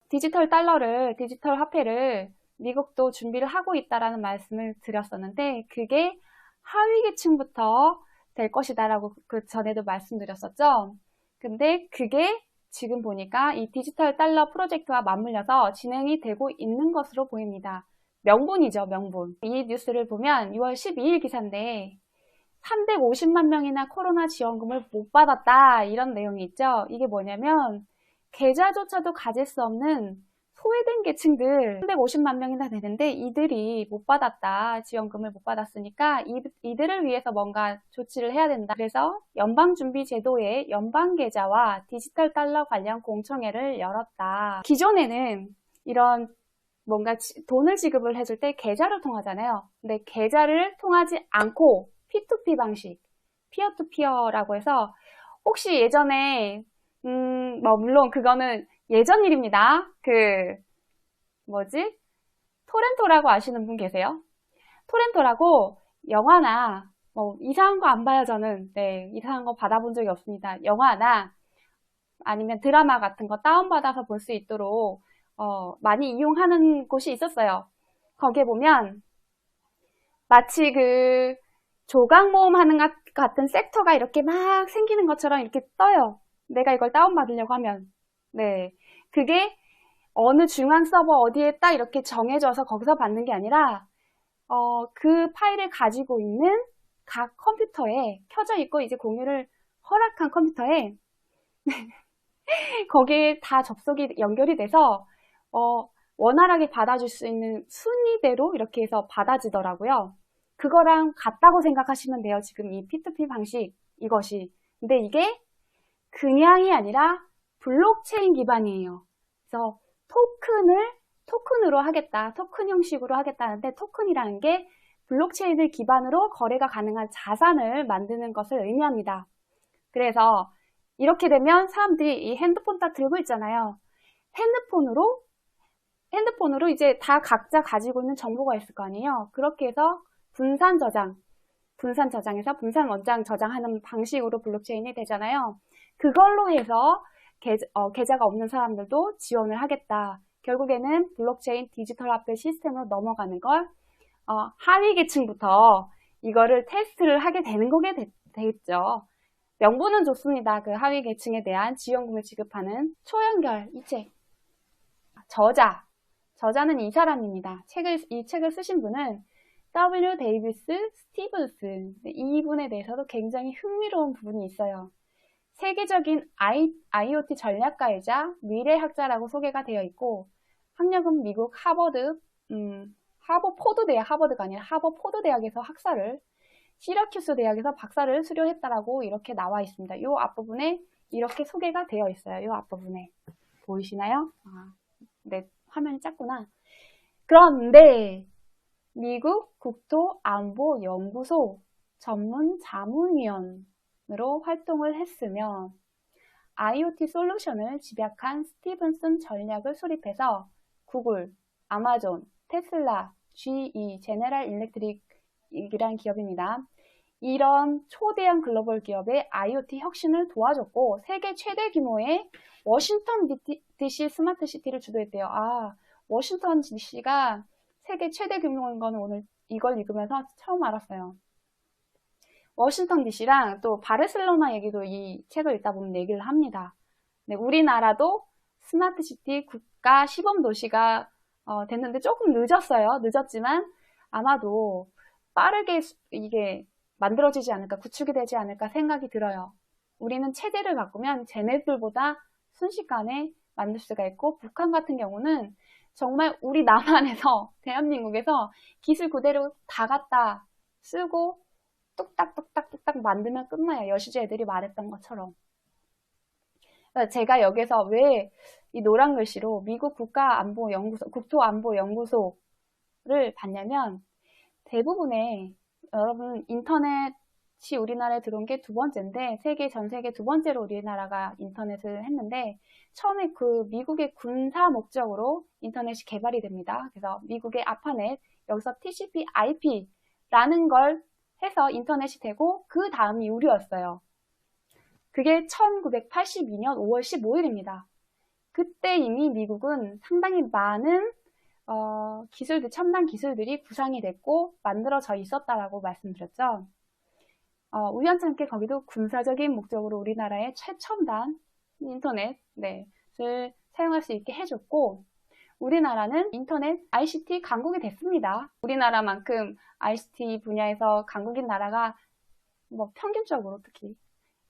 디지털 달러를, 디지털 화폐를 미국도 준비를 하고 있다라는 말씀을 드렸었는데 그게 하위 계층부터 될 것이다라고 그 전에도 말씀드렸었죠. 근데 그게 지금 보니까 이 디지털 달러 프로젝트와 맞물려서 진행이 되고 있는 것으로 보입니다. 명분이죠, 명분. 이 뉴스를 보면 6월 12일 기사인데 350만 명이나 코로나 지원금을 못 받았다 이런 내용이 있죠. 이게 뭐냐면 계좌조차도 가질 수 없는 소외된 계층들 350만 명이나 되는데 이들이 못 받았다. 지원금을 못 받았으니까 이들을 위해서 뭔가 조치를 해야 된다. 그래서 연방준비제도의 연방계좌와 디지털 달러 관련 공청회를 열었다. 기존에는 이런 뭔가 돈을 지급을 해줄 때 계좌를 통하잖아요. 근데 계좌를 통하지 않고 P2P 방식, 피어투피어라고 해서 혹시 예전에 물론 그거는 예전 일입니다. 토렌토라고 아시는 분 계세요? 토렌토라고 영화나 이상한 거 안 봐요, 저는. 네, 이상한 거 받아본 적이 없습니다. 영화나 아니면 드라마 같은 거 다운받아서 볼 수 있도록 많이 이용하는 곳이 있었어요. 거기에 보면 마치 조각 모험 하는 것 같은 섹터가 이렇게 막 생기는 것처럼 이렇게 떠요. 내가 이걸 다운받으려고 하면. 네. 그게 어느 중앙 서버 어디에 딱 이렇게 정해져서 거기서 받는 게 아니라, 그 파일을 가지고 있는 각 컴퓨터에 켜져 있고 이제 공유를 허락한 컴퓨터에 거기에 다 접속이 연결이 돼서, 원활하게 받아줄 수 있는 순위대로 이렇게 해서 받아지더라고요. 그거랑 같다고 생각하시면 돼요. 지금 이 P2P 방식, 이것이. 근데 이게 그냥이 아니라 블록체인 기반이에요. 그래서 토큰으로 하겠다. 토큰 형식으로 하겠다는데 토큰이라는 게 블록체인을 기반으로 거래가 가능한 자산을 만드는 것을 의미합니다. 그래서 이렇게 되면 사람들이 이 핸드폰 다 들고 있잖아요. 핸드폰으로 이제 다 각자 가지고 있는 정보가 있을 거 아니에요. 그렇게 해서 분산 저장에서 분산 원장 저장하는 방식으로 블록체인이 되잖아요. 그걸로 해서 계좌가 없는 사람들도 지원을 하겠다. 결국에는 블록체인 디지털 화폐 시스템으로 넘어가는 걸 하위 계층부터 이거를 테스트를 하게 되는 거게 되겠죠. 명분은 좋습니다. 그 하위 계층에 대한 지원금을 지급하는 초연결 이체. 저자는 이 사람입니다. 이 책을 쓰신 분은 W. 데이비스 스티븐슨. 이분에 대해서도 굉장히 흥미로운 부분이 있어요. 세계적인 IoT 전략가이자 미래학자라고 소개가 되어 있고 학력은 미국 하버포드 대학에서 학사를, 시라큐스 대학에서 박사를 수료했다라고 이렇게 나와 있습니다. 이 앞부분에 이렇게 소개가 되어 있어요. 이 앞부분에. 보이시나요? 네, 화면이 작구나. 그런데 미국 국토안보연구소 전문 자문위원으로 활동을 했으며 IoT 솔루션을 집약한 스티븐슨 전략을 수립해서 구글, 아마존, 테슬라, GE, 제네럴 일렉트릭이란 기업입니다. 이런 초대형 글로벌 기업의 IoT 혁신을 도와줬고 세계 최대 규모의 워싱턴 DC 스마트 시티를 주도했대요. 워싱턴 DC가 세계 최대 규모인 거는 오늘 이걸 읽으면서 처음 알았어요. 워싱턴 DC랑 또 바르셀로나 얘기도 이 책을 읽다 보면 얘기를 합니다. 네, 우리나라도 스마트 시티 국가 시범 도시가 됐는데 조금 늦었어요. 늦었지만 아마도 빠르게 이게 만들어지지 않을까, 구축이 되지 않을까 생각이 들어요. 우리는 체제를 바꾸면 쟤네들보다 순식간에 만들 수가 있고 북한 같은 경우는 정말 우리 남한에서 대한민국에서 기술 그대로 다 갖다 쓰고 뚝딱뚝딱 만들면 끝나요. 여시주 애들이 말했던 것처럼. 제가 여기서 왜 이 노란 글씨로 미국 국토안보연구소를 봤냐면 대부분의 여러분 인터넷이 우리나라에 들어온 게 두 번째인데 전 세계 두 번째로 우리나라가 인터넷을 했는데 처음에 미국의 군사 목적으로 인터넷이 개발이 됩니다. 그래서 미국의 아파넷 여기서 TCP/IP라는 걸 해서 인터넷이 되고 그 다음이 우리였어요. 그게 1982년 5월 15일입니다. 그때 이미 미국은 상당히 많은 기술들, 첨단 기술들이 구상이 됐고 만들어져 있었다라고 말씀드렸죠. 우연찮게 거기도 군사적인 목적으로 우리나라의 최첨단 인터넷을 사용할 수 있게 해줬고, 우리나라는 인터넷 ICT 강국이 됐습니다. 우리나라만큼 ICT 분야에서 강국인 나라가 뭐 평균적으로 특히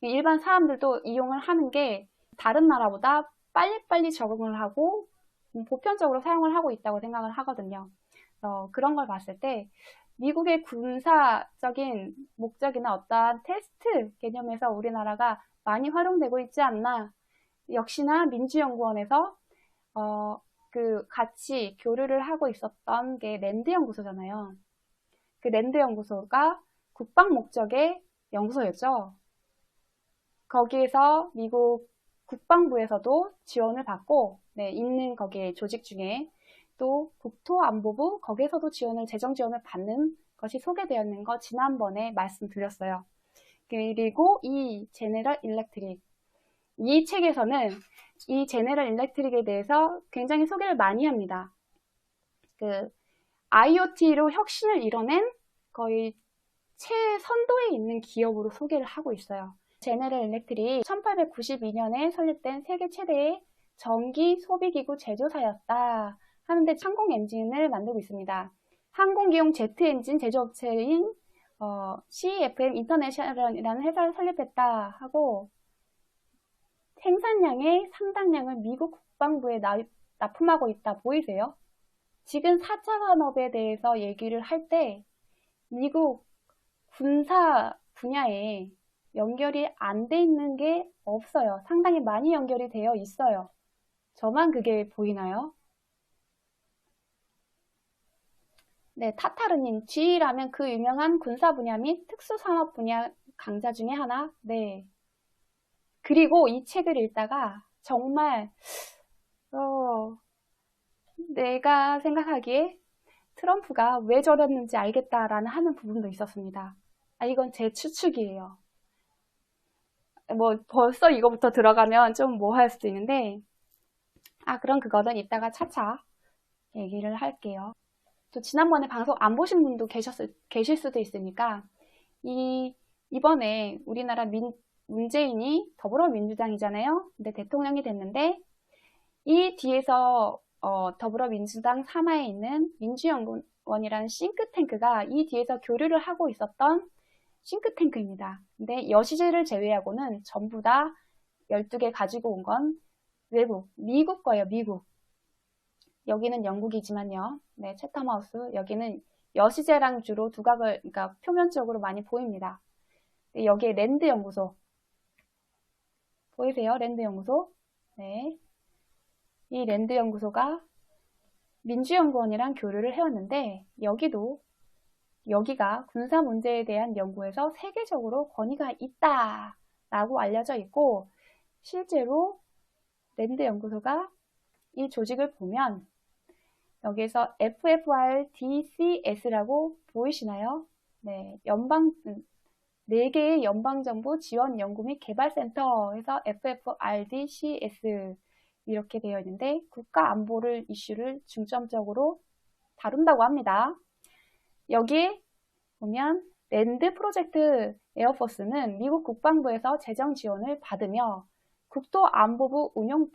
일반 사람들도 이용을 하는 게 다른 나라보다 빨리빨리 적응을 하고 보편적으로 사용을 하고 있다고 생각을 하거든요. 그런 걸 봤을 때 미국의 군사적인 목적이나 어떠한 테스트 개념에서 우리나라가 많이 활용되고 있지 않나. 역시나 민주연구원에서 같이 교류를 하고 있었던 게 랜드 연구소잖아요. 그 랜드 연구소가 국방 목적의 연구소였죠. 거기에서 미국 국방부에서도 지원을 받고, 있는 거기에 조직 중에 또 국토안보부 거기에서도 재정 지원을 받는 것이 소개되었는 거 지난번에 말씀드렸어요. 그리고 이 제너럴 일렉트릭, 이 책에서는 이 제너럴 일렉트릭에 대해서 굉장히 소개를 많이 합니다. IoT로 혁신을 이뤄낸 거의 최선도에 있는 기업으로 소개를 하고 있어요. 제너럴 일렉트릭 1892년에 설립된 세계 최대의 전기 소비기구 제조사였다 하는데 항공 엔진을 만들고 있습니다. 항공기용 제트 엔진 제조업체인 CFM 인터내셔널이라는 회사를 설립했다 하고, 생산량의 상당량을 미국 국방부에 납품하고 있다. 보이세요? 지금 4차 산업에 대해서 얘기를 할 때 미국 군사 분야에 연결이 안 돼 있는 게 없어요. 상당히 많이 연결이 되어 있어요. 저만 그게 보이나요? 네, 타타르님, GE라면 그 유명한 군사 분야 및 특수산업 분야 강자 중에 하나? 네. 그리고 이 책을 읽다가 정말 내가 생각하기에 트럼프가 왜 저랬는지 알겠다라는 하는 부분도 있었습니다. 이건 제 추측이에요. 뭐 벌써 이거부터 들어가면 좀 뭐 할 수도 있는데, 그럼 그거는 이따가 차차 얘기를 할게요. 또 지난번에 방송 안 보신 분도 계실 수도 있으니까, 이번에 우리나라 문재인이 더불어민주당이잖아요. 근데 대통령이 됐는데, 이 뒤에서 더불어민주당 산하에 있는 민주연구원이라는 싱크탱크가 이 뒤에서 교류를 하고 있었던 싱크탱크입니다. 근데 여시제를 제외하고는 전부 다 12개 가지고 온 건 미국 거예요, 미국. 여기는 영국이지만요. 네, 채텀하우스. 여기는 여시제랑 주로 두각을, 그러니까 표면적으로 많이 보입니다. 여기에 랜드 연구소. 보이세요? 랜드 연구소. 네. 이 랜드 연구소가 민주연구원이랑 교류를 해왔는데, 여기가 군사 문제에 대한 연구에서 세계적으로 권위가 있다라고 알려져 있고, 실제로 랜드 연구소가 이 조직을 보면 여기에서 FFRDCS라고 보이시나요? 네, 4개의 연방정부 지원 연구 및 개발센터에서 FFRDCS 이렇게 되어 있는데, 국가 안보를 이슈를 중점적으로 다룬다고 합니다. 여기에 보면 랜드 프로젝트 에어포스는 미국 국방부에서 재정 지원을 받으며, 국토안보부 운용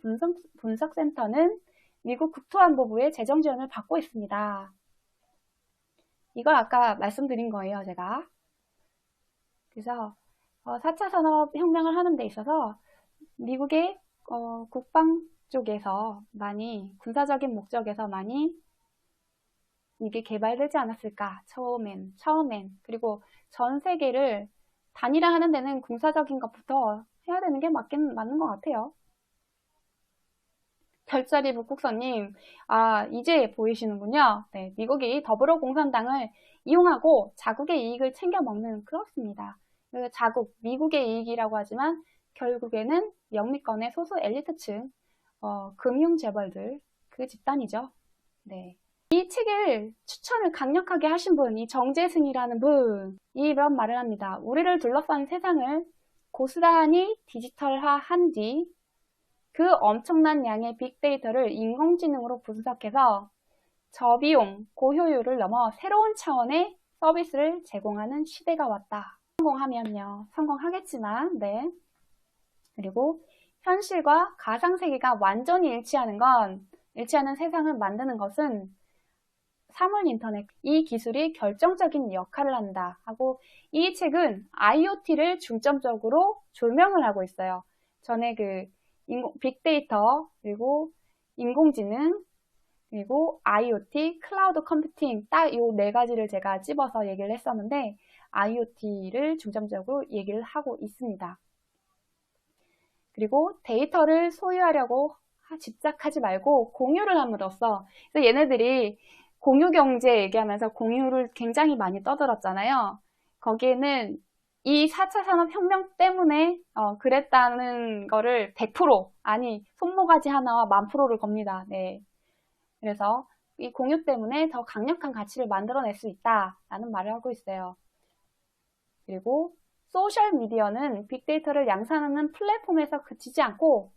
분석센터는 미국 국토안보부의 재정 지원을 받고 있습니다. 이걸 아까 말씀드린 거예요, 제가. 그래서 4차 산업혁명을 하는 데 있어서 미국의 국방 쪽에서 많이, 군사적인 목적에서 많이 이게 개발되지 않았을까, 처음엔. 그리고 전 세계를 단일화하는 데는 군사적인 것부터 해야 되는 게 맞는 것 같아요. 별자리 북극선님, 이제 보이시는군요. 네, 미국이 더불어공산당을 이용하고 자국의 이익을 챙겨 먹는, 그렇습니다. 미국의 이익이라고 하지만 결국에는 영미권의 소수 엘리트층, 금융재벌들, 그 집단이죠. 네. 이 책을 추천을 강력하게 하신 분, 이 정재승이라는 분, 이런 말을 합니다. 우리를 둘러싼 세상을 고스란히 디지털화한 뒤 그 엄청난 양의 빅데이터를 인공지능으로 분석해서 저비용, 고효율을 넘어 새로운 차원의 서비스를 제공하는 시대가 왔다. 성공하면요. 성공하겠지만, 네. 그리고 현실과 가상세계가 완전히 일치하는 세상을 만드는 것은 사물 인터넷, 이 기술이 결정적인 역할을 한다 하고, 이 책은 IoT를 중점적으로 조명을 하고 있어요. 전에 빅데이터, 그리고 인공지능, 그리고 IoT, 클라우드 컴퓨팅, 딱 이 네 가지를 제가 집어서 얘기를 했었는데, IoT를 중점적으로 얘기를 하고 있습니다. 그리고 데이터를 소유하려고 집착하지 말고 공유를 함으로써, 그래서 얘네들이 공유 경제 얘기하면서 공유를 굉장히 많이 떠들었잖아요. 거기에는 이 4차 산업혁명 때문에 그랬다는 거를 100%, 아니 손모가지 하나와 10,000%를 겁니다. 네. 그래서 이 공유 때문에 더 강력한 가치를 만들어낼 수 있다라는 말을 하고 있어요. 그리고 소셜미디어는 빅데이터를 양산하는 플랫폼에서 그치지 않고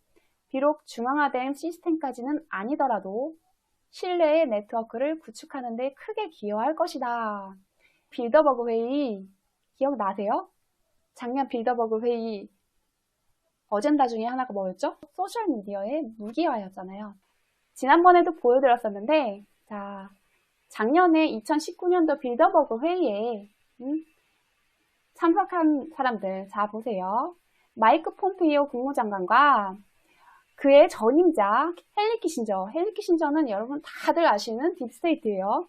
비록 중앙화된 시스템까지는 아니더라도 신뢰의 네트워크를 구축하는 데 크게 기여할 것이다. 빌더버그 회의 기억나세요? 작년 빌더버그 회의 어젠다 중에 하나가 뭐였죠? 소셜미디어의 무기화였잖아요. 지난번에도 보여드렸었는데, 자, 작년에 2019년도 빌더버그 회의에 참석한 사람들, 자 보세요. 마이크 폼페이오 국무장관과 그의 전임자 헨리 키신저. 헨리 키신저는 여러분 다들 아시는 딥스테이트예요.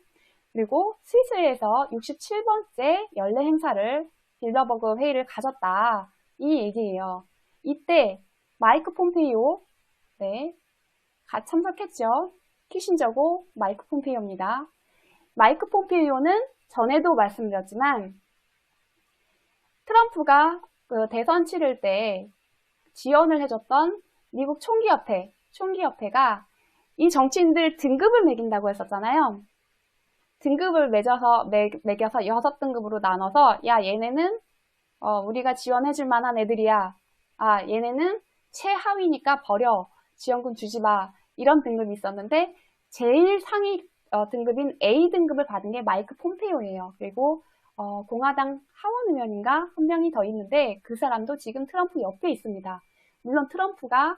그리고 스위스에서 67번째 연례 행사를 빌더버그 회의를 가졌다. 이 얘기예요. 이때 마이크 폼페이오 네, 참석했죠. 키신저고 마이크 폼페이오입니다. 마이크 pompeo는 전에도 말씀드렸지만 트럼프가 대선 치를 때 지원을 해줬던 미국 총기협회가 이 정치인들 등급을 매긴다고 했었잖아요. 등급을 매겨서 6등급으로 나눠서 야 얘네는 우리가 지원해줄 만한 애들이야. 아 얘네는 최하위니까 버려. 지원금 주지 마. 이런 등급이 있었는데 제일 상위 등급인 A등급을 받은 게 마이크 폼페이오예요. 그리고 공화당 하원 의원인가 한 명이 더 있는데 그 사람도 지금 트럼프 옆에 있습니다. 물론 트럼프가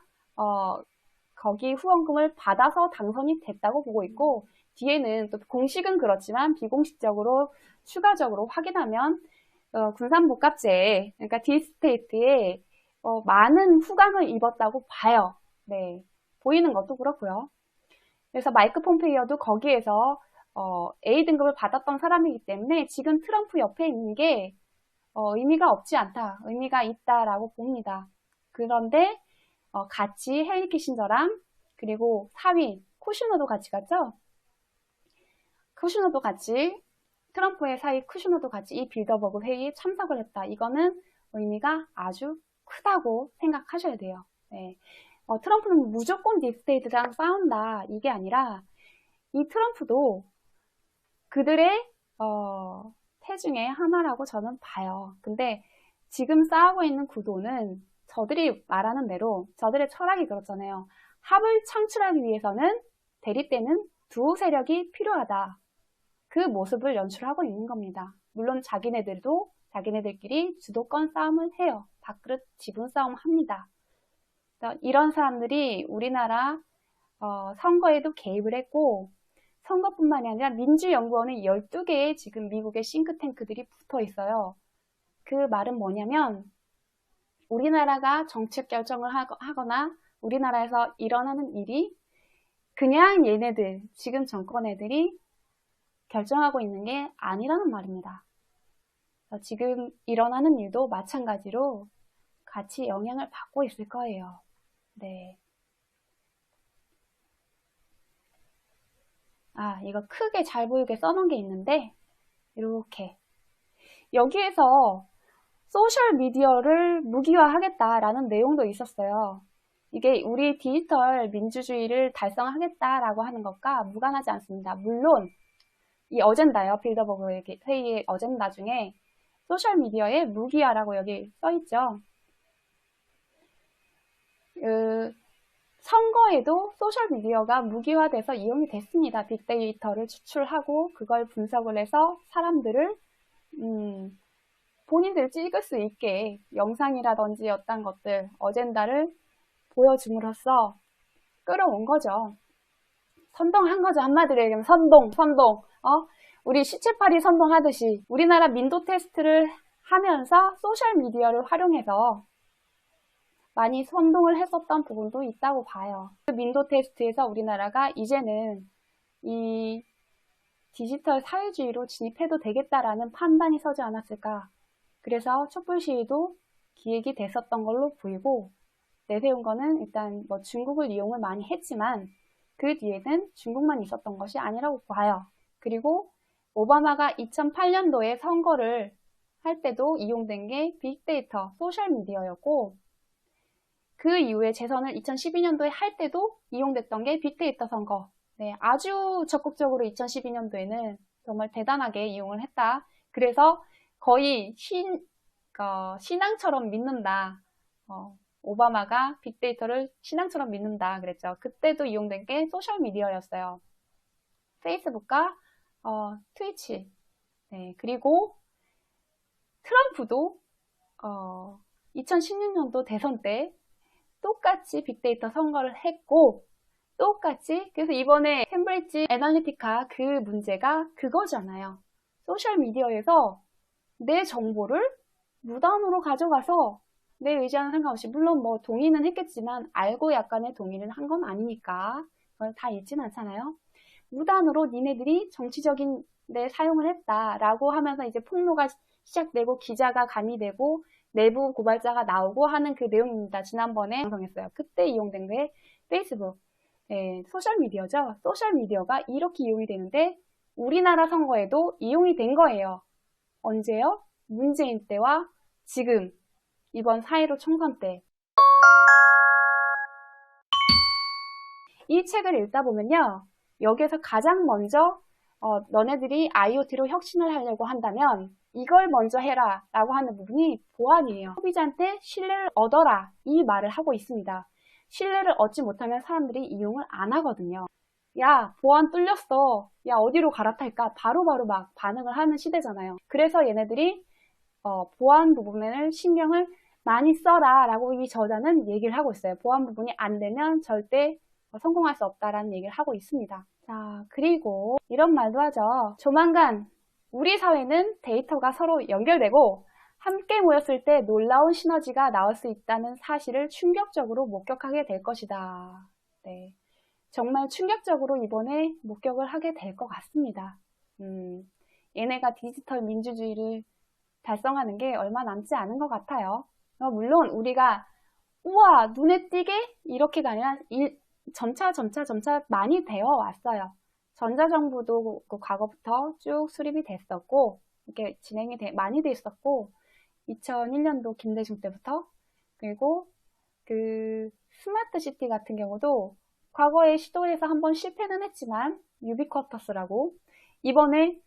거기 후원금을 받아서 당선이 됐다고 보고 있고 뒤에는 또 공식은 그렇지만 비공식적으로 추가적으로 확인하면 군산복합제에 그러니까 딥스테이트에 많은 후광을 입었다고 봐요. 네, 보이는 것도 그렇고요. 그래서 마이크 폼페이오도 거기에서 A등급을 받았던 사람이기 때문에 지금 트럼프 옆에 있는 게 의미가 없지 않다, 의미가 있다라고 봅니다. 그런데 같이 헨리 키신저랑 그리고 4위 쿠슈너도 같이 갔죠? 쿠슈너도 같이 트럼프의 사위 쿠슈너도 같이 이 빌더버그 회의에 참석을 했다. 이거는 의미가 아주 크다고 생각하셔야 돼요. 네. 트럼프는 무조건 딥스테이트랑 싸운다 이게 아니라 이 트럼프도 그들의 태중의 하나라고 저는 봐요. 근데 지금 싸우고 있는 구도는 저들이 말하는 대로 저들의 철학이 그렇잖아요. 합을 창출하기 위해서는 대립되는 두 세력이 필요하다. 그 모습을 연출하고 있는 겁니다. 물론 자기네들도 자기네들끼리 주도권 싸움을 해요. 밥그릇 지분 싸움 합니다. 이런 사람들이 우리나라 선거에도 개입을 했고 선거뿐만이 아니라 민주연구원에 12개의 지금 미국의 싱크탱크들이 붙어 있어요. 그 말은 뭐냐면 우리나라가 정책 결정을 하거나 우리나라에서 일어나는 일이 그냥 얘네들, 지금 정권 애들이 결정하고 있는 게 아니라는 말입니다. 지금 일어나는 일도 마찬가지로 같이 영향을 받고 있을 거예요. 네. 이거 크게 잘 보이게 써놓은 게 있는데 이렇게 여기에서 소셜미디어를 무기화하겠다라는 내용도 있었어요. 이게 우리 디지털 민주주의를 달성하겠다라고 하는 것과 무관하지 않습니다. 물론 이 어젠다요. 빌더버그 회의의 어젠다 중에 소셜미디어의 무기화라고 여기 써있죠. 선거에도 소셜미디어가 무기화돼서 이용이 됐습니다. 빅데이터를 추출하고 그걸 분석을 해서 사람들을 본인들 찍을 수 있게 영상이라든지 어떤 것들, 어젠다를 보여줌으로써 끌어온 거죠. 선동한 거죠. 한마디로 얘기하면 선동. 우리 시체팔이 선동하듯이 우리나라 민도 테스트를 하면서 소셜미디어를 활용해서 많이 선동을 했었던 부분도 있다고 봐요. 그 민도 테스트에서 우리나라가 이제는 이 디지털 사회주의로 진입해도 되겠다라는 판단이 서지 않았을까. 그래서 촛불 시위도 기획이 됐었던 걸로 보이고, 내세운 거는 일단 뭐 중국을 이용을 많이 했지만 그 뒤에는 중국만 있었던 것이 아니라고 봐요. 그리고 오바마가 2008년도에 선거를 할 때도 이용된 게 빅데이터, 소셜미디어였고, 그 이후에 재선을 2012년도에 할 때도 이용됐던 게 빅데이터 선거. 네, 아주 적극적으로 2012년도에는 정말 대단하게 이용을 했다. 그래서 거의 신앙처럼 믿는다. 오바마가 빅데이터를 신앙처럼 믿는다 그랬죠. 그때도 이용된 게 소셜미디어였어요. 페이스북과 트위치. 네, 그리고 트럼프도 2016년도 대선 때 똑같이 빅데이터 선거를 했고, 똑같이 그래서 이번에 캠브리지 애널리티카 그 문제가 그거잖아요. 소셜미디어에서 내 정보를 무단으로 가져가서 내 의지와는 상관없이, 물론 뭐 동의는 했겠지만 알고 약간의 동의를 한 건 아니니까 그걸 다 읽진 않잖아요. 무단으로 니네들이 정치적인 데 사용을 했다라고 하면서 이제 폭로가 시작되고 기자가 감이되고 내부 고발자가 나오고 하는 그 내용입니다. 지난번에 방송했어요. 그때 이용된 게 페이스북, 네, 소셜미디어죠. 소셜미디어가 이렇게 이용이 되는데 우리나라 선거에도 이용이 된 거예요. 언제요? 문재인 때와 지금 이번 4.15 총선 때. 이 책을 읽다 보면요, 여기에서 가장 먼저 너네들이 IoT로 혁신을 하려고 한다면 이걸 먼저 해라 라고 하는 부분이 보안이에요. 소비자한테 신뢰를 얻어라, 이 말을 하고 있습니다. 신뢰를 얻지 못하면 사람들이 이용을 안 하거든요. 야, 보안 뚫렸어. 야, 어디로 갈아탈까? 바로바로 막 반응을 하는 시대잖아요. 그래서 얘네들이 보안 부분을 신경을 많이 써라 라고 이 저자는 얘기를 하고 있어요. 보안 부분이 안 되면 절대 성공할 수 없다라는 얘기를 하고 있습니다. 자, 그리고 이런 말도 하죠. 조만간 우리 사회는 데이터가 서로 연결되고 함께 모였을 때 놀라운 시너지가 나올 수 있다는 사실을 충격적으로 목격하게 될 것이다. 네, 정말 충격적으로 이번에 목격을 하게 될 것 같습니다. 얘네가 디지털 민주주의를 달성하는 게 얼마 남지 않은 것 같아요. 물론 우리가 우와 눈에 띄게 이렇게가 아니라 점차 많이 되어 왔어요. 전자정부도 그 과거부터 쭉 수립이 됐었고 이렇게 진행이 많이 돼 있었고 2001년도 김대중 때부터, 그리고 그 스마트 시티 같은 경우도 과거에 시도해서 한번 실패는 했지만 유비쿼터스라고 이번에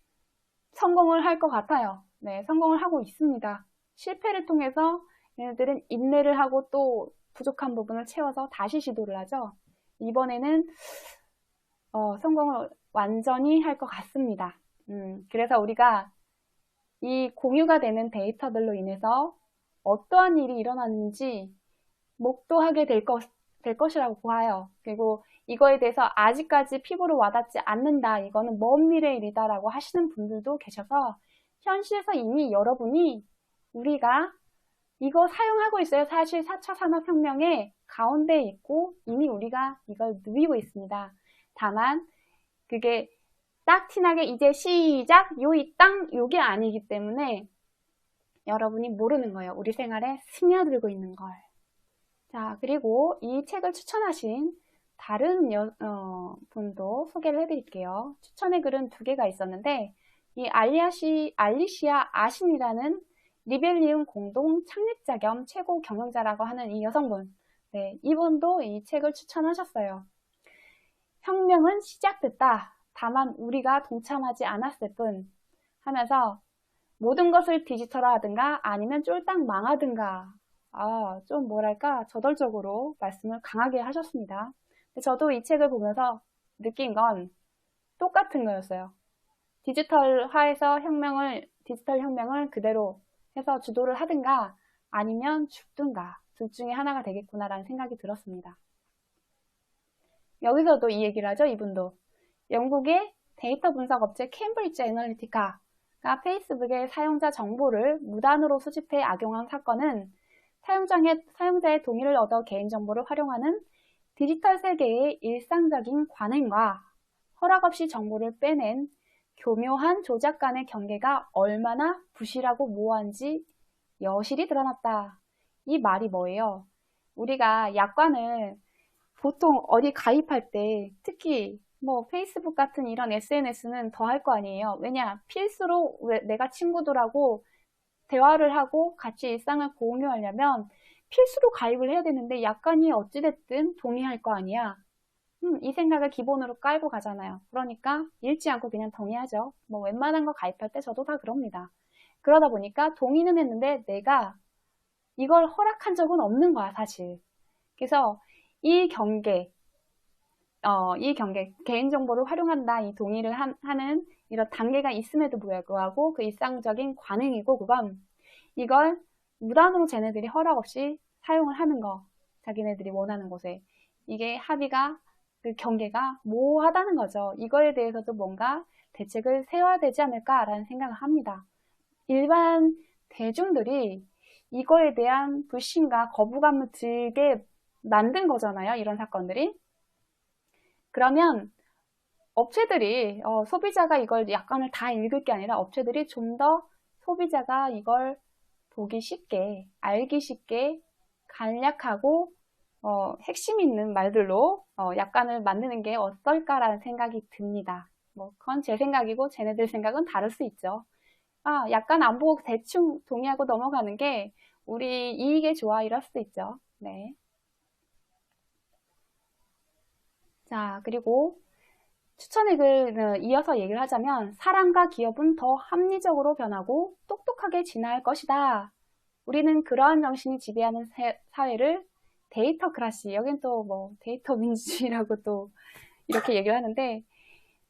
성공을 할 것 같아요. 네, 성공을 하고 있습니다. 실패를 통해서 얘네들은 인내를 하고 또 부족한 부분을 채워서 다시 시도를 하죠. 이번에는 성공을 완전히 할 것 같습니다. 그래서 우리가 이 공유가 되는 데이터들로 인해서 어떠한 일이 일어났는지 목도하게 될 것이라고 보아요. 그리고 이거에 대해서 아직까지 피부로 와닿지 않는다, 이거는 먼 미래의 일이다 라고 하시는 분들도 계셔서 현실에서 이미 여러분이 우리가 이거 사용하고 있어요. 사실 4차 산업혁명의 가운데에 있고 이미 우리가 이걸 누리고 있습니다. 다만 그게 딱 티나게 이제 시작 요이 땅 요게 아니기 때문에 여러분이 모르는 거예요. 우리 생활에 스며들고 있는 걸. 자, 그리고 이 책을 추천하신 다른 분도 소개를 해드릴게요. 추천의 글은 2개가 있었는데 이 알리시아 아신이라는 리벨리움 공동 창립자 겸 최고 경영자라고 하는 이 여성분, 네, 이분도 이 책을 추천하셨어요. 혁명은 시작됐다. 다만 우리가 동참하지 않았을 뿐 하면서 모든 것을 디지털화하든가 아니면 쫄딱 망하든가 좀 뭐랄까 저돌적으로 말씀을 강하게 하셨습니다. 근데 저도 이 책을 보면서 느낀 건 똑같은 거였어요. 디지털 혁명을 그대로 해서 주도를 하든가 아니면 죽든가 둘 중에 하나가 되겠구나라는 생각이 들었습니다. 여기서도 이 얘기를 하죠, 이분도. 영국의 데이터 분석 업체 캠브리지 애널리티카가 페이스북의 사용자 정보를 무단으로 수집해 악용한 사건은 사용자의 동의를 얻어 개인정보를 활용하는 디지털 세계의 일상적인 관행과 허락 없이 정보를 빼낸 교묘한 조작 간의 경계가 얼마나 부실하고 모호한지 여실히 드러났다. 이 말이 뭐예요? 우리가 약관을 보통 어디 가입할 때 특히 뭐 페이스북 같은 이런 SNS는 더 할 거 아니에요. 왜냐? 필수로 내가 친구들하고 대화를 하고 같이 일상을 공유하려면 필수로 가입을 해야 되는데 약관이 어찌됐든 동의할 거 아니야. 이 생각을 기본으로 깔고 가잖아요. 그러니까 읽지 않고 그냥 동의하죠. 뭐 웬만한 거 가입할 때 저도 다 그럽니다. 그러다 보니까 동의는 했는데 내가 이걸 허락한 적은 없는 거야, 사실. 그래서 이 경계, 개인정보를 활용한다, 이 동의를 하는 이런 단계가 있음에도 불구하고 그 일상적인 관행이고, 이걸 무단으로 쟤네들이 허락 없이 사용을 하는 거, 자기네들이 원하는 곳에. 이게 합의가, 그 경계가 모호하다는 거죠. 이거에 대해서도 뭔가 대책을 세워야 되지 않을까라는 생각을 합니다. 일반 대중들이 이거에 대한 불신과 거부감을 들게 만든 거잖아요, 이런 사건들이. 그러면 업체들이 소비자가 이걸 약관을 다 읽을 게 아니라 업체들이 좀 더 소비자가 이걸 보기 쉽게, 알기 쉽게 간략하고 핵심 있는 말들로 약관을 만드는 게 어떨까라는 생각이 듭니다. 뭐 그건 제 생각이고 쟤네들 생각은 다를 수 있죠. 약간 안 보고 대충 동의하고 넘어가는 게 우리 이익에 좋아 이럴 수도 있죠. 네. 자, 그리고 추천액을 이어서 얘기를 하자면 사람과 기업은 더 합리적으로 변하고 똑똑하게 진화할 것이다. 우리는 그러한 정신이 지배하는 사회를 데이터크라시, 여긴 또 뭐 데이터 민주주의라고 또 이렇게 얘기를 하는데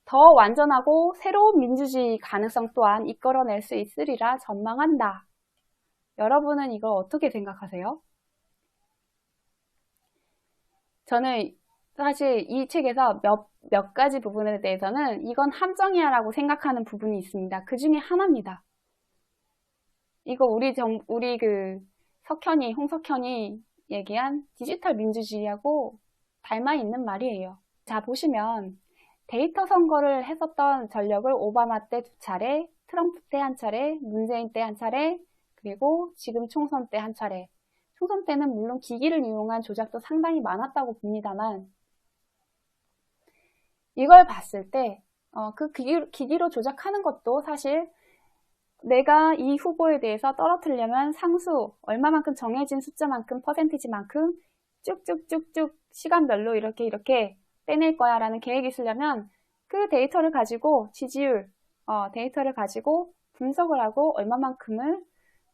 더 완전하고 새로운 민주주의 가능성 또한 이끌어낼 수 있으리라 전망한다. 여러분은 이걸 어떻게 생각하세요? 저는 사실 이 책에서 몇 가지 부분에 대해서는 이건 함정이야 라고 생각하는 부분이 있습니다. 그 중에 하나입니다. 이거 우리 홍석현이 얘기한 디지털 민주주의하고 닮아 있는 말이에요. 자, 보시면 데이터 선거를 했었던 전력을 오바마 때 2차례, 트럼프 때 1차례, 문재인 때 1차례, 그리고 지금 총선 때 1차례. 총선 때는 물론 기기를 이용한 조작도 상당히 많았다고 봅니다만 이걸 봤을 때 그 기기로 조작하는 것도 사실 내가 이 후보에 대해서 떨어뜨리려면 상수 얼마만큼 정해진 숫자만큼 퍼센티지만큼 쭉쭉쭉쭉 시간별로 이렇게 빼낼 거야 라는 계획이 있으려면 그 데이터를 가지고 지지율 데이터를 가지고 분석을 하고 얼마만큼을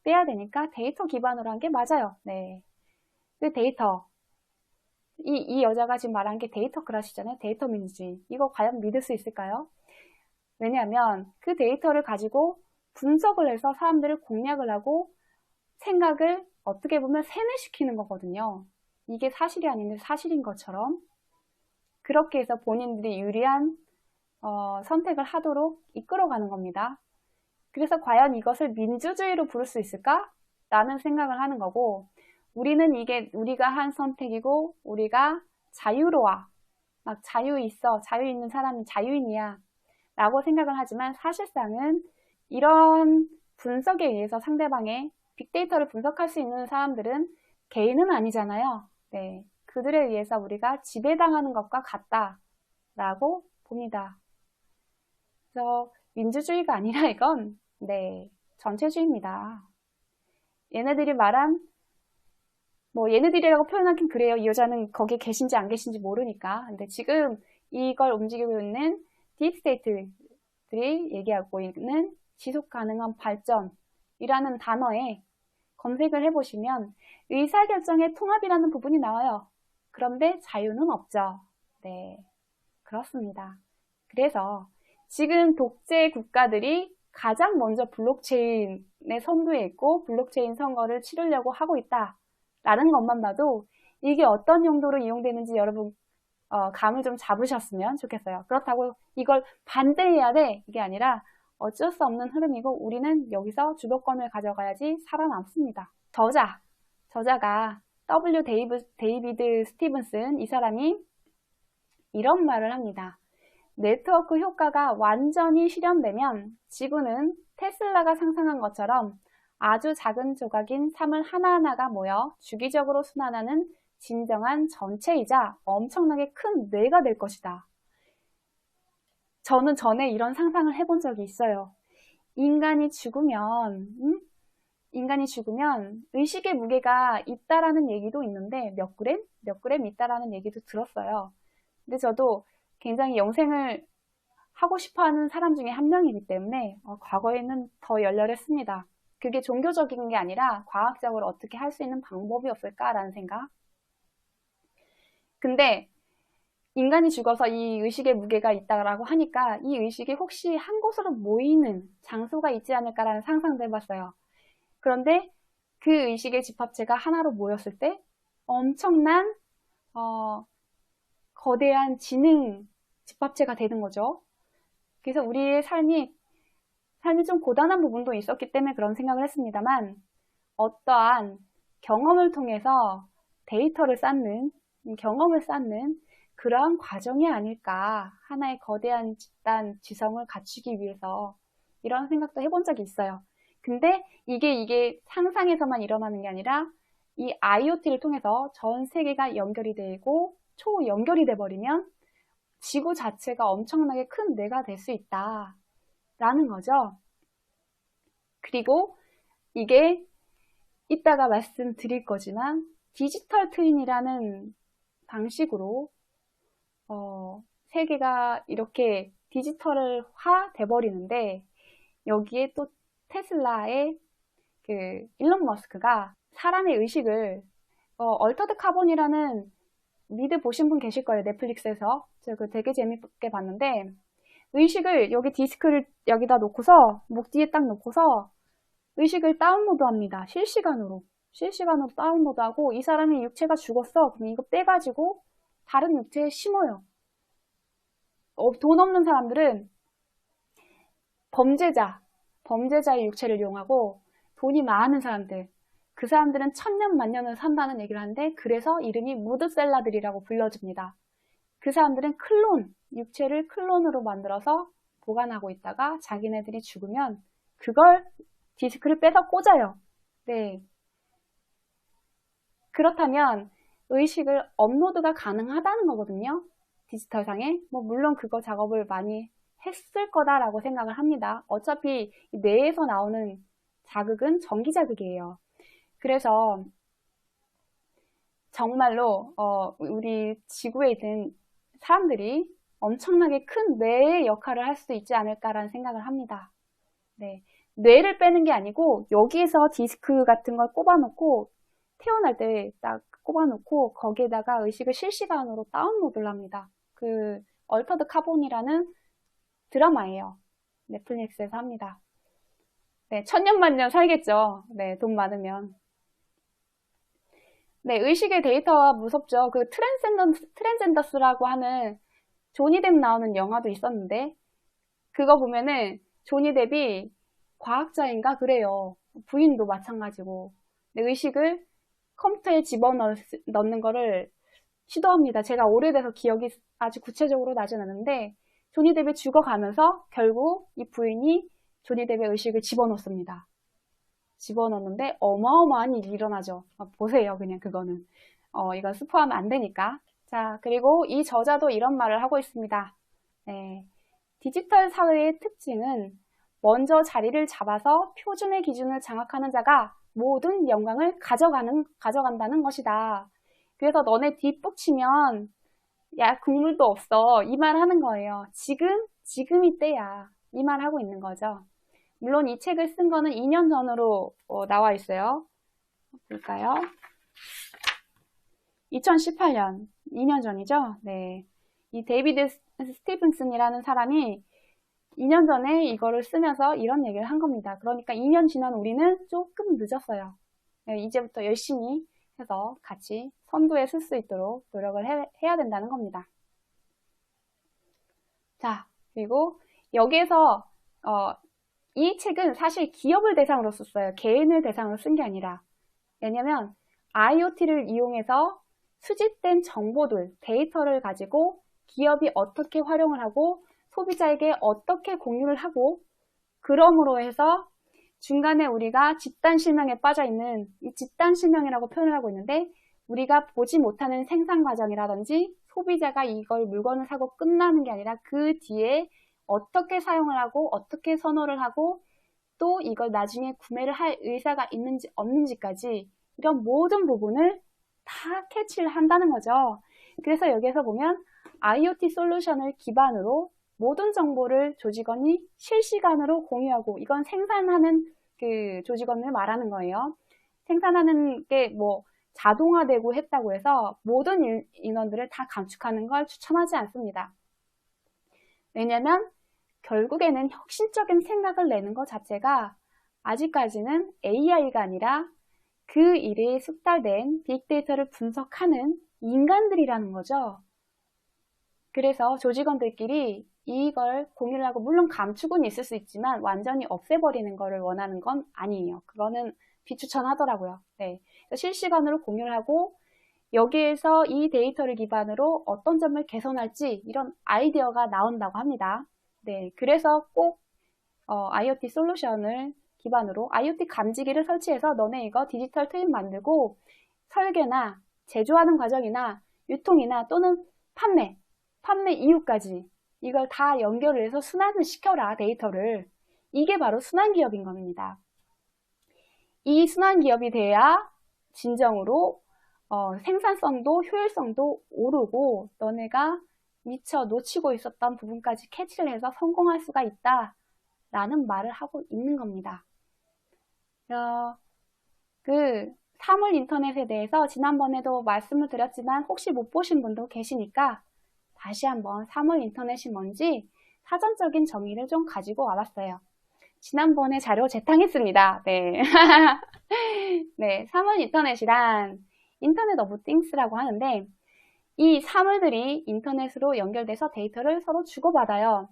빼야 되니까 데이터 기반으로 한 게 맞아요. 네. 그 데이터 이 여자가 지금 말한 게 데이터크라시잖아요. 데이터 민주주의. 이거 과연 믿을 수 있을까요? 왜냐하면 그 데이터를 가지고 분석을 해서 사람들을 공략을 하고 생각을 어떻게 보면 세뇌시키는 거거든요. 이게 사실이 아닌데 사실인 것처럼 그렇게 해서 본인들이 유리한 선택을 하도록 이끌어가는 겁니다. 그래서 과연 이것을 민주주의로 부를 수 있을까? 라는 생각을 하는 거고 우리는 이게 우리가 한 선택이고 우리가 자유로워. 막 자유 있는 사람이 자유인이야. 라고 생각을 하지만 사실상은 이런 분석에 의해서 상대방의 빅데이터를 분석할 수 있는 사람들은 개인은 아니잖아요. 네, 그들에 의해서 우리가 지배당하는 것과 같다라고 봅니다. 그래서 민주주의가 아니라 이건 전체주의입니다. 얘네들이 말한 얘네들이라고 표현하긴 그래요. 이 여자는 거기에 계신지 안 계신지 모르니까. 근데 지금 이걸 움직이고 있는 딥스테이트들이 얘기하고 있는 지속 가능한 발전이라는 단어에 검색을 해보시면 의사결정의 통합이라는 부분이 나와요. 그런데 자유는 없죠. 네, 그렇습니다. 그래서 지금 독재 국가들이 가장 먼저 블록체인의 선두에 있고 블록체인 선거를 치르려고 하고 있다라는 것만 봐도 이게 어떤 용도로 이용되는지 여러분 감을 좀 잡으셨으면 좋겠어요. 그렇다고 이걸 반대해야 돼 이게 아니라 어쩔 수 없는 흐름이고 우리는 여기서 주도권을 가져가야지 살아남습니다. 저자가 W. 데이비드 스티븐슨 이 사람이 이런 말을 합니다. 네트워크 효과가 완전히 실현되면 지구는 테슬라가 상상한 것처럼 아주 작은 조각인 삶을 하나하나가 모여 주기적으로 순환하는 진정한 전체이자 엄청나게 큰 뇌가 될 것이다. 저는 전에 이런 상상을 해본 적이 있어요. 인간이 죽으면 의식의 무게가 있다라는 얘기도 있는데 몇 그램 있다라는 얘기도 들었어요. 근데 저도 굉장히 영생을 하고 싶어하는 사람 중에 한 명이기 때문에 과거에는 더 열렬했습니다. 그게 종교적인 게 아니라 과학적으로 어떻게 할 수 있는 방법이 없을까라는 생각. 근데 인간이 죽어서 이 의식의 무게가 있다라고 하니까 이 의식이 혹시 한 곳으로 모이는 장소가 있지 않을까라는 상상도 해봤어요. 그런데 그 의식의 집합체가 하나로 모였을 때 엄청난 거대한 지능 집합체가 되는 거죠. 그래서 우리의 삶이 좀 고단한 부분도 있었기 때문에 그런 생각을 했습니다만 어떠한 경험을 통해서 데이터를 쌓는 경험을 쌓는 그러한 과정이 아닐까 하나의 거대한 집단 지성을 갖추기 위해서 이런 생각도 해본 적이 있어요. 근데 이게 상상에서만 일어나는 게 아니라 이 IoT를 통해서 전 세계가 연결이 되고 초연결이 돼버리면 지구 자체가 엄청나게 큰 뇌가 될 수 있다라는 거죠. 그리고 이게 이따가 말씀드릴 거지만 디지털 트윈이라는 방식으로 세계가 이렇게 디지털화 돼버리는데 여기에 또 테슬라의 그 일론 머스크가 사람의 의식을 얼터드 카본이라는 미드 보신 분 계실 거예요. 넷플릭스에서. 제가 되게 재밌게 봤는데 의식을 여기 디스크를 여기다 놓고서 목 뒤에 딱 놓고서 의식을 다운로드 합니다. 실시간으로 다운로드하고 이 사람의 육체가 죽었어. 그럼 이거 빼가지고 다른 육체에 심어요. 돈 없는 사람들은 범죄자의 육체를 이용하고 돈이 많은 사람들 그 사람들은 천년 만년을 산다는 얘기를 하는데 그래서 이름이 무드셀라들이라고 불러집니다. 그 사람들은 육체를 클론으로 만들어서 보관하고 있다가 자기네들이 죽으면 그걸 디스크를 빼서 꽂아요. 네. 그렇다면 의식을 업로드가 가능하다는 거거든요. 디지털상에. 물론 그거 작업을 많이 했을 거다라고 생각을 합니다. 어차피 뇌에서 나오는 자극은 전기 자극이에요. 그래서 정말로 우리 지구에 있는 사람들이 엄청나게 큰 뇌의 역할을 할 수 있지 않을까라는 생각을 합니다. 네. 뇌를 빼는 게 아니고 여기에서 디스크 같은 걸 꼽아놓고 태어날 때 딱 꼽아놓고 거기에다가 의식을 실시간으로 다운로드를 합니다. 그 얼터드 카본이라는 드라마예요. 넷플릭스에서 합니다. 네, 천년만년 살겠죠. 네, 돈 많으면. 네, 의식의 데이터가 무섭죠. 그 트랜센더스라고 하는 조니 뎁 나오는 영화도 있었는데 그거 보면은 조니 뎁이 과학자인가 그래요. 부인도 마찬가지고. 네, 의식을 컴퓨터에 집어넣는 거를 시도합니다. 제가 오래돼서 기억이 아주 구체적으로 나진 않는데 조니 뎁이 죽어가면서 결국 이 부인이 조니 뎁의 의식을 집어넣습니다. 집어넣는데 어마어마한 일이 일어나죠. 보세요. 그냥 그거는. 이건 스포하면 안 되니까. 자, 그리고 이 저자도 이런 말을 하고 있습니다. 네, 디지털 사회의 특징은 먼저 자리를 잡아서 표준의 기준을 장악하는 자가 모든 영광을 가져간다는 것이다. 그래서 너네 뒷북 치면 야 국물도 없어 이 말 하는 거예요. 지금이 때야 이 말 하고 있는 거죠. 물론 이 책을 쓴 거는 2년 전으로 나와 있어요. 볼까요? 2018년, 2년 전이죠. 네. 이 데이비드 스티븐슨이라는 사람이 2년 전에 이거를 쓰면서 이런 얘기를 한 겁니다. 그러니까 2년 지난 우리는 조금 늦었어요. 네, 이제부터 열심히 해서 같이 선두에 쓸 수 있도록 노력을 해야 된다는 겁니다. 자, 그리고 여기에서 이 책은 사실 기업을 대상으로 썼어요. 개인을 대상으로 쓴 게 아니라. 왜냐면 IoT를 이용해서 수집된 정보들, 데이터를 가지고 기업이 어떻게 활용을 하고 소비자에게 어떻게 공유를 하고 그러므로 해서 중간에 우리가 집단실명에 빠져있는 이 집단실명이라고 표현을 하고 있는데 우리가 보지 못하는 생산 과정이라든지 소비자가 이걸 물건을 사고 끝나는 게 아니라 그 뒤에 어떻게 사용을 하고 어떻게 선호를 하고 또 이걸 나중에 구매를 할 의사가 있는지 없는지까지 이런 모든 부분을 다 캐치를 한다는 거죠. 그래서 여기에서 보면 IoT 솔루션을 기반으로 모든 정보를 조직원이 실시간으로 공유하고 이건 생산하는 그 조직원을 말하는 거예요. 생산하는 게 뭐 자동화되고 했다고 해서 모든 인원들을 다 감축하는 걸 추천하지 않습니다. 왜냐면 결국에는 혁신적인 생각을 내는 것 자체가 아직까지는 AI가 아니라 그 일에 숙달된 빅데이터를 분석하는 인간들이라는 거죠. 그래서 조직원들끼리 이걸 공유를 하고 물론 감축은 있을 수 있지만 완전히 없애버리는 거를 원하는 건 아니에요. 그거는 비추천하더라고요. 네. 실시간으로 공유를 하고 여기에서 이 데이터를 기반으로 어떤 점을 개선할지 이런 아이디어가 나온다고 합니다. 네. 그래서 꼭 IoT 솔루션을 기반으로 IoT 감지기를 설치해서 너네 이거 디지털 트윈 만들고 설계나 제조하는 과정이나 유통이나 또는 판매 이후까지 이걸 다 연결을 해서 순환을 시켜라 데이터를. 이게 바로 순환기업인 겁니다. 이 순환기업이 돼야 진정으로 생산성도 효율성도 오르고 너네가 미처 놓치고 있었던 부분까지 캐치를 해서 성공할 수가 있다라는 말을 하고 있는 겁니다. 그 사물 인터넷에 대해서 지난번에도 말씀을 드렸지만 혹시 못 보신 분도 계시니까 다시 한번 사물 인터넷이 뭔지 사전적인 정의를 좀 가지고 와봤어요. 지난번에 자료 재탕했습니다. 네. 네, 사물 인터넷이란 인터넷 오브 띵스라고 하는데 이 사물들이 인터넷으로 연결돼서 데이터를 서로 주고받아요.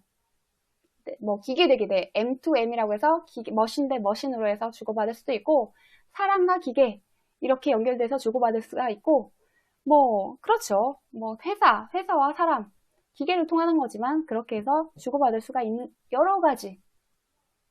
뭐 기계 대 기계, M2M이라고 해서 머신 대 머신으로 해서 주고받을 수도 있고 사람과 기계 이렇게 연결돼서 주고받을 수가 있고 뭐 그렇죠. 뭐 회사와 사람, 기계를 통하는 거지만 그렇게 해서 주고받을 수가 있는 여러 가지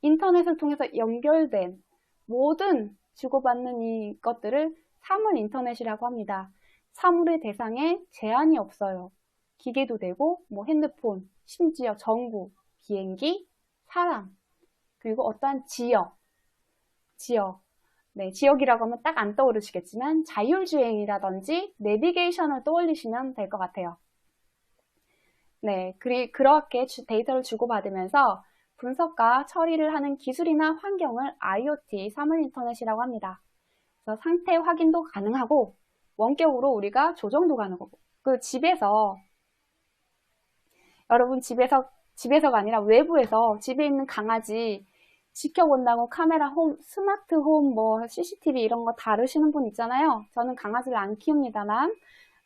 인터넷을 통해서 연결된 모든 주고받는 이것들을 사물 인터넷이라고 합니다. 사물의 대상에 제한이 없어요. 기계도 되고 뭐 핸드폰, 심지어 전구, 비행기, 사람, 그리고 어떠한 지역. 네, 지역이라고 하면 딱 안 떠오르시겠지만 자율주행이라든지 내비게이션을 떠올리시면 될 것 같아요. 네, 그렇게 데이터를 주고받으면서 분석과 처리를 하는 기술이나 환경을 IoT, 사물 인터넷이라고 합니다. 그래서 상태 확인도 가능하고 원격으로 우리가 조정도 가능하고 그 여러분 집에서가 아니라 외부에서 집에 있는 강아지 지켜본다고 카메라 스마트 홈, 뭐 CCTV 이런 거 다루시는 분 있잖아요. 저는 강아지를 안 키웁니다만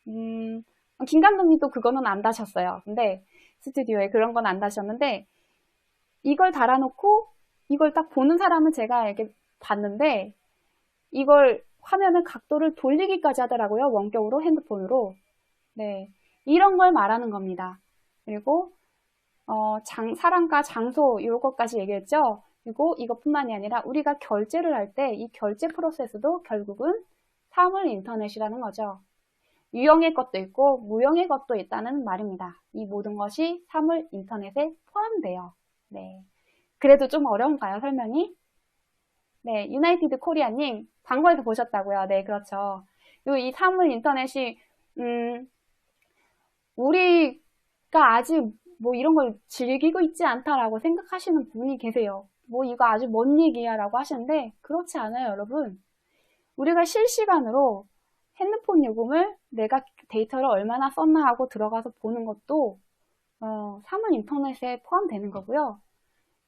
김 감독님도 그거는 안 다셨어요. 근데 스튜디오에 그런 건 안 다셨는데 이걸 달아놓고 이걸 딱 보는 사람은 제가 이렇게 봤는데 이걸 화면의 각도를 돌리기까지 하더라고요. 원격으로 핸드폰으로. 네, 이런 걸 말하는 겁니다. 그리고 사람과 장소 이것까지 얘기했죠. 그리고 이것뿐만이 아니라 우리가 결제를 할 때 이 결제 프로세스도 결국은 사물 인터넷이라는 거죠. 유형의 것도 있고 무형의 것도 있다는 말입니다. 이 모든 것이 사물 인터넷에 포함돼요. 네. 그래도 좀 어려운가요, 설명이? 네, 유나이티드 코리아님, 광고에서 보셨다고요? 네, 그렇죠. 그리고 이 사물 인터넷이, 우리가 아직 뭐 이런 걸 즐기고 있지 않다라고 생각하시는 분이 계세요. 뭐 이거 아주 먼 얘기야 라고 하시는데, 그렇지 않아요, 여러분. 우리가 실시간으로 핸드폰 요금을 내가 데이터를 얼마나 썼나 하고 들어가서 보는 것도 사문 인터넷에 포함되는 거고요.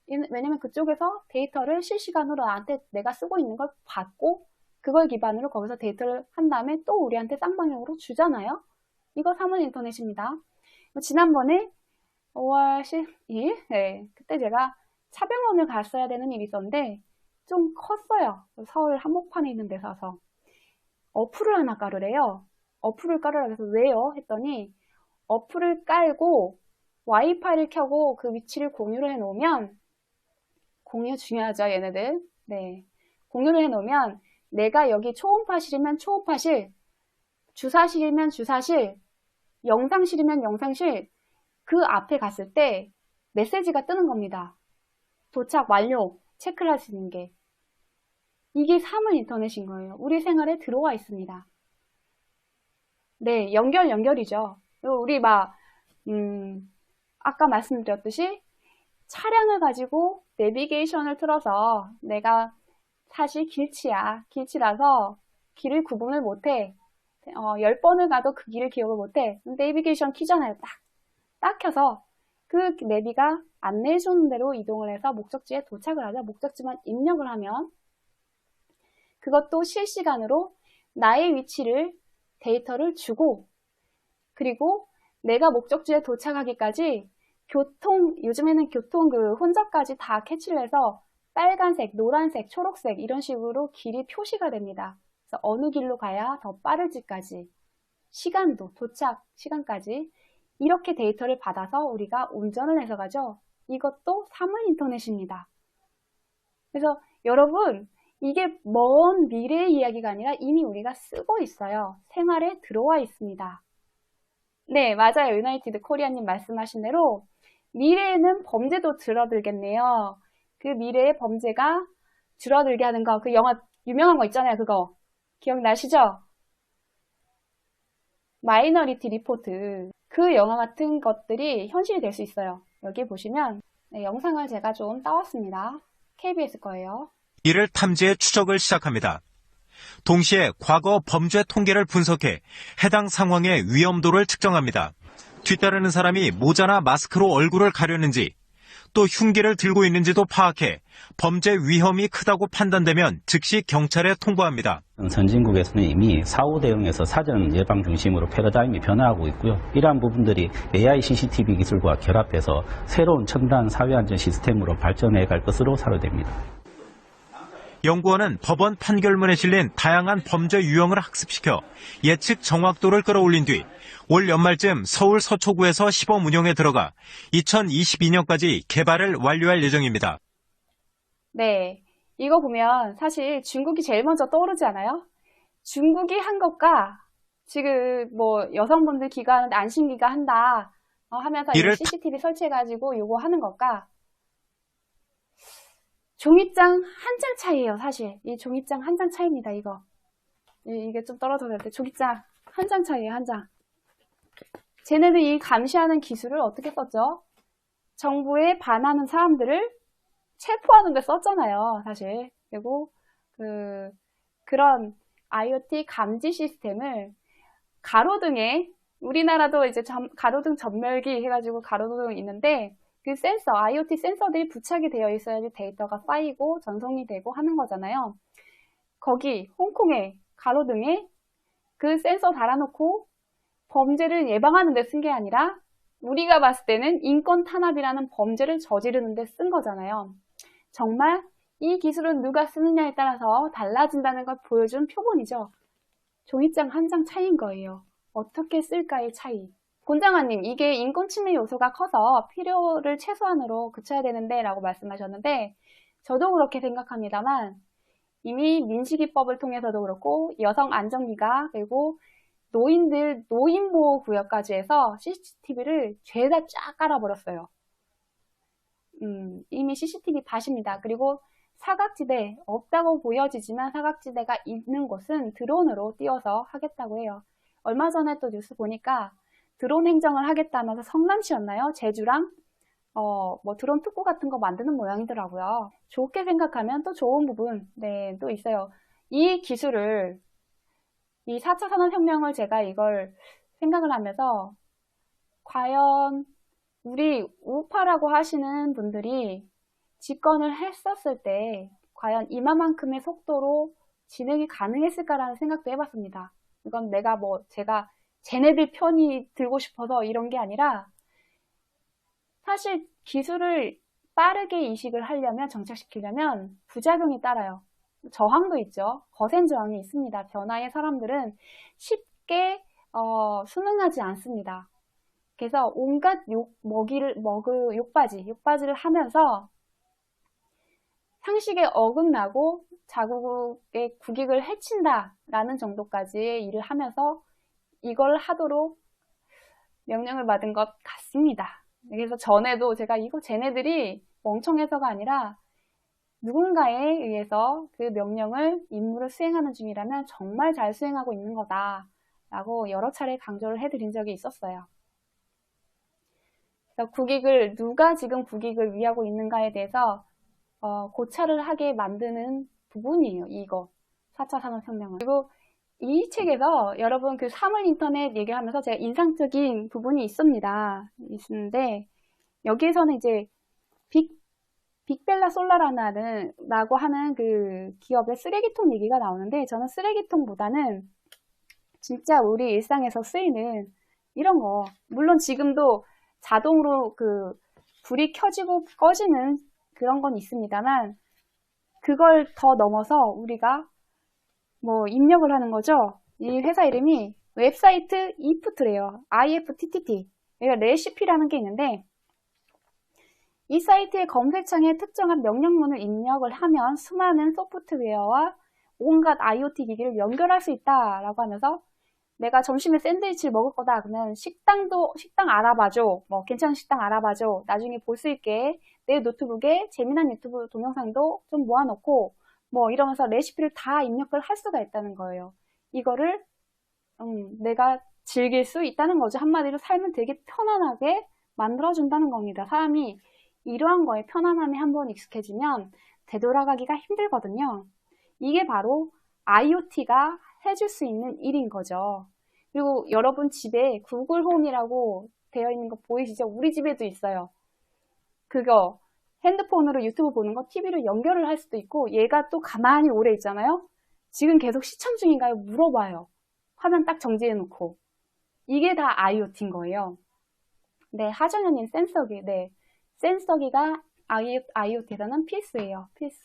왜냐면 그쪽에서 데이터를 실시간으로 나한테 내가 쓰고 있는 걸 받고 그걸 기반으로 거기서 데이터를 한 다음에 또 우리한테 쌍방향으로 주잖아요. 이거 사문 인터넷입니다. 지난번에 5월 10일 네, 그때 제가 차병원을 갔어야 되는 일이 있었는데 좀 컸어요. 서울 한복판에 있는 데 사서 어플을 하나 깔으래요. 어플을 깔으라고 해서 왜요? 했더니 어플을 깔고 와이파이를 켜고 그 위치를 공유를 해놓으면 공유 중요하죠, 얘네들. 네, 공유를 해놓으면 내가 여기 초음파실이면 초음파실, 주사실이면 주사실, 영상실이면 영상실 그 앞에 갔을 때 메시지가 뜨는 겁니다. 도착 완료, 체크를 할 수 있는 게. 이게 사문 인터넷인 거예요. 우리 생활에 들어와 있습니다. 네, 연결이죠. 우리 아까 말씀드렸듯이 차량을 가지고 내비게이션을 틀어서 내가 사실 길치라서 길을 구분을 못해. 10번을 가도 그 길을 기억을 못해. 내비게이션 키잖아요. 딱 켜서 그 내비가 안내해주는 대로 이동을 해서 목적지에 도착을 하죠. 목적지만 입력을 하면 그것도 실시간으로 나의 위치를 데이터를 주고 그리고 내가 목적지에 도착하기까지 요즘에는 교통 그 혼잡까지 다 캐치를 해서 빨간색, 노란색, 초록색 이런 식으로 길이 표시가 됩니다. 그래서 어느 길로 가야 더 빠를지까지 시간도 도착 시간까지 이렇게 데이터를 받아서 우리가 운전을 해서 가죠. 이것도 사문 인터넷입니다. 그래서 여러분 이게 먼 미래의 이야기가 아니라 이미 우리가 쓰고 있어요. 생활에 들어와 있습니다. 네, 맞아요. 유나이티드 코리아님 말씀하신 대로 미래에는 범죄도 줄어들겠네요. 그 미래의 범죄가 줄어들게 하는 거, 그 영화 유명한 거 있잖아요. 그거 기억나시죠? 마이너리티 리포트. 그 영화 같은 것들이 현실이 될 수 있어요. 여기 보시면 네, 영상을 제가 좀 따왔습니다. KBS 거예요. 이를 탐지해 추적을 시작합니다. 동시에 과거 범죄 통계를 분석해 해당 상황의 위험도를 측정합니다. 뒤따르는 사람이 모자나 마스크로 얼굴을 가렸는지 또 흉기를 들고 있는지도 파악해 범죄 위험이 크다고 판단되면 즉시 경찰에 통보합니다. 선진국에서는 이미 사후 대응에서 사전 예방 중심으로 패러다임이 변화하고 있고요. 이러한 부분들이 AI CCTV 기술과 결합해서 새로운 첨단 사회안전 시스템으로 발전해 갈 것으로 사료됩니다. 연구원은 법원 판결문에 실린 다양한 범죄 유형을 학습시켜 예측 정확도를 끌어올린 뒤 올 연말쯤 서울 서초구에서 시범 운영에 들어가 2022년까지 개발을 완료할 예정입니다. 네, 이거 보면 사실 중국이 제일 먼저 떠오르지 않아요? 중국이 한 것과 지금 여성분들 귀가하는데 안심기가 한다 하면서 CCTV 설치해가지고 요거 하는 것과 종이장 한 장 차이예요, 사실. 이 종이장 한 장 차이입니다, 이거. 이게 좀 떨어져야 될 때 종이장 한 장 차이예요, 한 장. 쟤네들 이 감시하는 기술을 어떻게 썼죠? 정부에 반하는 사람들을 체포하는 데 썼잖아요, 사실. 그리고 그런 IoT 감지 시스템을 가로등에 우리나라도 이제 가로등 전멸기 해가지고 가로등 있는데 그 센서, IoT 센서들이 부착이 되어 있어야지 데이터가 쌓이고 전송이 되고 하는 거잖아요. 거기 홍콩의 가로등에 그 센서 달아놓고 범죄를 예방하는 데 쓴 게 아니라 우리가 봤을 때는 인권 탄압이라는 범죄를 저지르는 데 쓴 거잖아요. 정말 이 기술은 누가 쓰느냐에 따라서 달라진다는 걸 보여준 표본이죠. 종이장 한 장 차이인 거예요. 어떻게 쓸까의 차이. 곤장아님, 이게 인권 침해 요소가 커서 필요를 최소한으로 그쳐야 되는데 라고 말씀하셨는데 저도 그렇게 생각합니다만 이미 민식이법을 통해서도 그렇고 여성 안전기가 그리고 노인보호구역까지 해서 CCTV를 죄다 쫙 깔아버렸어요. 이미 CCTV 밭입니다. 그리고 사각지대, 없다고 보여지지만 사각지대가 있는 곳은 드론으로 띄워서 하겠다고 해요. 얼마 전에 또 뉴스 보니까 드론 행정을 하겠다면서 성남시였나요? 제주랑 드론 특구 같은 거 만드는 모양이더라고요. 좋게 생각하면 또 좋은 부분, 네, 또 있어요. 이 기술을 이 4차 산업혁명을 제가 이걸 생각을 하면서 과연 우리 우파라고 하시는 분들이 집권을 했었을 때 과연 이만큼의 속도로 진행이 가능했을까라는 생각도 해봤습니다. 이건 제가 쟤네들 편이 들고 싶어서 이런 게 아니라 사실 기술을 빠르게 이식을 하려면, 정착시키려면 부작용이 따라요. 저항도 있죠. 거센 저항이 있습니다. 변화에 사람들은 쉽게 순응하지 않습니다. 그래서 온갖 욕바지를 하면서 상식에 어긋나고 자국의 국익을 해친다라는 정도까지의 일을 하면서 이걸 하도록 명령을 받은 것 같습니다. 그래서 전에도 제가 이거 쟤네들이 멍청해서가 아니라 누군가에 의해서 그 명령을 임무를 수행하는 중이라면 정말 잘 수행하고 있는 거다 라고 여러 차례 강조를 해드린 적이 있었어요. 그래서 누가 지금 국익을 위하고 있는가에 대해서 고찰을 하게 만드는 부분이에요. 이거 4차 산업혁명은. 그리고 이 책에서 여러분 그 사물 인터넷 얘기를 하면서 제가 인상적인 부분이 있는데 여기에서는 이제 빅벨라 솔라라고 하는 그 기업의 쓰레기통 얘기가 나오는데, 저는 쓰레기통보다는 진짜 우리 일상에서 쓰이는 이런 거, 물론 지금도 자동으로 그 불이 켜지고 꺼지는 그런 건 있습니다만 그걸 더 넘어서 우리가 입력을 하는 거죠. 이 회사 이름이 웹사이트 이프트래요. IFTTT. 여기가 레시피라는 게 있는데, 이 사이트의 검색창에 특정한 명령문을 입력을 하면 수많은 소프트웨어와 온갖 IoT 기기를 연결할 수 있다라고 하면서, 내가 점심에 샌드위치를 먹을 거다 그러면 식당 알아봐줘, 괜찮은 식당 알아봐줘, 나중에 볼 수 있게 내 노트북에 재미난 유튜브 동영상도 좀 모아놓고 이러면서 레시피를 다 입력을 할 수가 있다는 거예요. 이거를 내가 즐길 수 있다는 거죠. 한마디로 삶을 되게 편안하게 만들어준다는 겁니다. 사람이 이러한 거에 편안함에 한번 익숙해지면 되돌아가기가 힘들거든요. 이게 바로 IoT가 해줄 수 있는 일인 거죠. 그리고 여러분 집에 구글 홈이라고 되어 있는 거 보이시죠? 우리 집에도 있어요. 그거 핸드폰으로 유튜브 보는 거 TV로 연결을 할 수도 있고, 얘가 또 가만히 오래 있잖아요. 지금 계속 시청 중인가요? 물어봐요. 화면 딱 정지해 놓고. 이게 다 IoT인 거예요. 네, 하정현님 센서기. 네, 센서기가 IoT에서는 필수예요. 필수.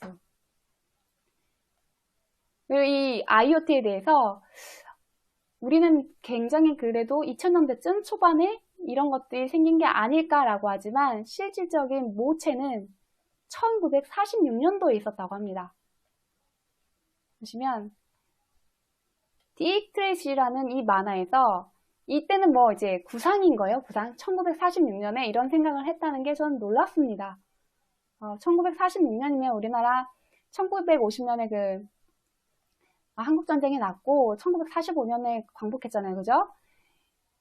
그리고 이 IoT에 대해서 우리는 굉장히 그래도 2000년대쯤 초반에 이런 것들이 생긴 게 아닐까라고 하지만 실질적인 모체는 1946년도에 있었다고 합니다. 보시면 딕 트레이시라는 이 만화에서, 이때는 이제 구상인 거예요. 구상. 1946년에 이런 생각을 했다는 게 저는 놀랍습니다. 1946년이면 우리나라 1950년에 한국전쟁이 났고 1945년에 광복했잖아요. 그죠?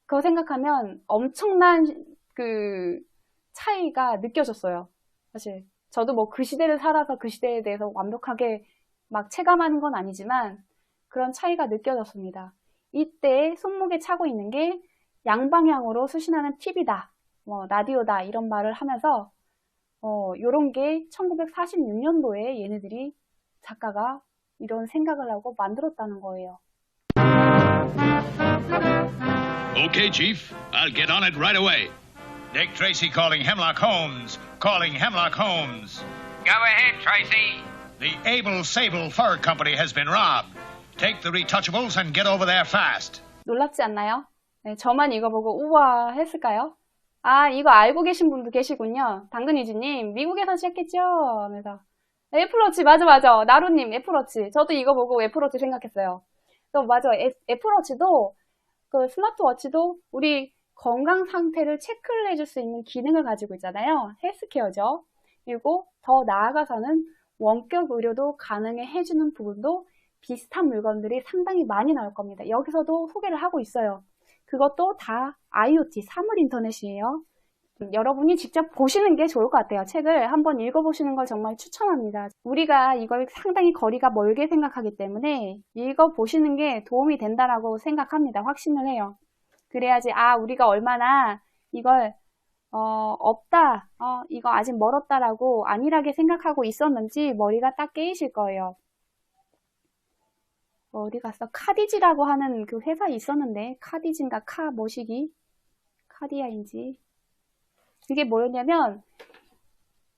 그거 생각하면 엄청난 그 차이가 느껴졌어요. 사실 저도 그 시대를 살아서 그 시대에 대해서 완벽하게 막 체감하는 건 아니지만 그런 차이가 느껴졌습니다. 이때 손목에 차고 있는 게 양방향으로 수신하는 TV다, 라디오다 이런 말을 하면서 요런 게 1946년도에 얘네들이 작가가 이런 생각을 하고 만들었다는 거예요. Okay, Chief. I'll get on it right away. Dick Tracy calling Hemlock Holmes. Calling Hemlock Holmes. Go ahead, Tracy. The Able Sable Fur Company has been robbed. Take the retouchables and get over there fast. 놀랍지 않나요? 네, 저만 이거 보고 우와 했을까요? 아, 이거 알고 계신 분도 계시군요. 당근이즈님, 미국에서 시작했죠? 하면서. 애플워치, 맞아. 나루님, 애플워치. 저도 이거 보고 애플워치 생각했어요. 또 맞아, 애플워치도, 그 스마트워치도 우리 건강 상태를 체크를 해줄 수 있는 기능을 가지고 있잖아요. 헬스케어죠. 그리고 더 나아가서는 원격 의료도 가능해 해주는 부분도 비슷한 물건들이 상당히 많이 나올 겁니다. 여기서도 소개를 하고 있어요. 그것도 다 IoT, 사물 인터넷이에요. 여러분이 직접 보시는 게 좋을 것 같아요. 책을 한번 읽어보시는 걸 정말 추천합니다. 우리가 이걸 상당히 거리가 멀게 생각하기 때문에 읽어보시는 게 도움이 된다라고 생각합니다. 확신을 해요. 그래야지 우리가 얼마나 이걸 없다, 이거 아직 멀었다라고 안일하게 생각하고 있었는지 머리가 딱 깨이실 거예요. 어디 갔어? 카디지라고 하는 그 회사 있었는데, 카디지인가 뭐시기? 카디아인지. 그게 뭐였냐면,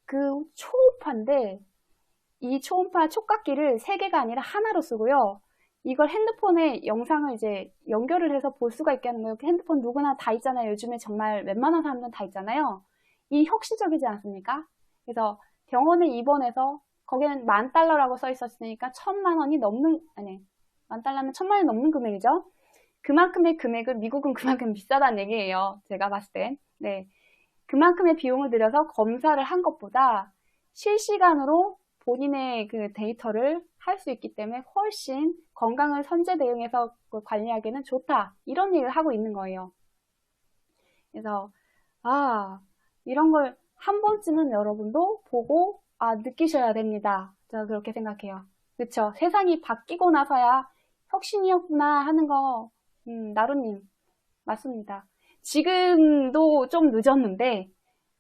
그 초음파인데, 이 초음파 촉각기를 3개가 아니라 하나로 쓰고요. 이걸 핸드폰에 영상을 이제 연결을 해서 볼 수가 있게 하는 거예요. 핸드폰 누구나 다 있잖아요. 요즘에 정말 웬만한 사람들은 다 있잖아요. 이 혁신적이지 않습니까? 그래서 병원에 입원해서 거기는 $10,000라고 써 있었으니까 1,000,000원이 넘는, $10,000면 1,000,000원이 넘는 금액이죠. 그만큼의 금액을, 미국은 그만큼 비싸다는 얘기예요. 제가 봤을 땐. 네. 그만큼의 비용을 들여서 검사를 한 것보다 실시간으로 본인의 그 데이터를 할 수 있기 때문에 훨씬 건강을 선제 대응해서 관리하기에는 좋다. 이런 얘기를 하고 있는 거예요. 그래서 이런 걸 한 번쯤은 여러분도 보고 느끼셔야 됩니다. 저는 그렇게 생각해요. 그쵸? 세상이 바뀌고 나서야 혁신이었구나 하는 거 나루님 맞습니다. 지금도 좀 늦었는데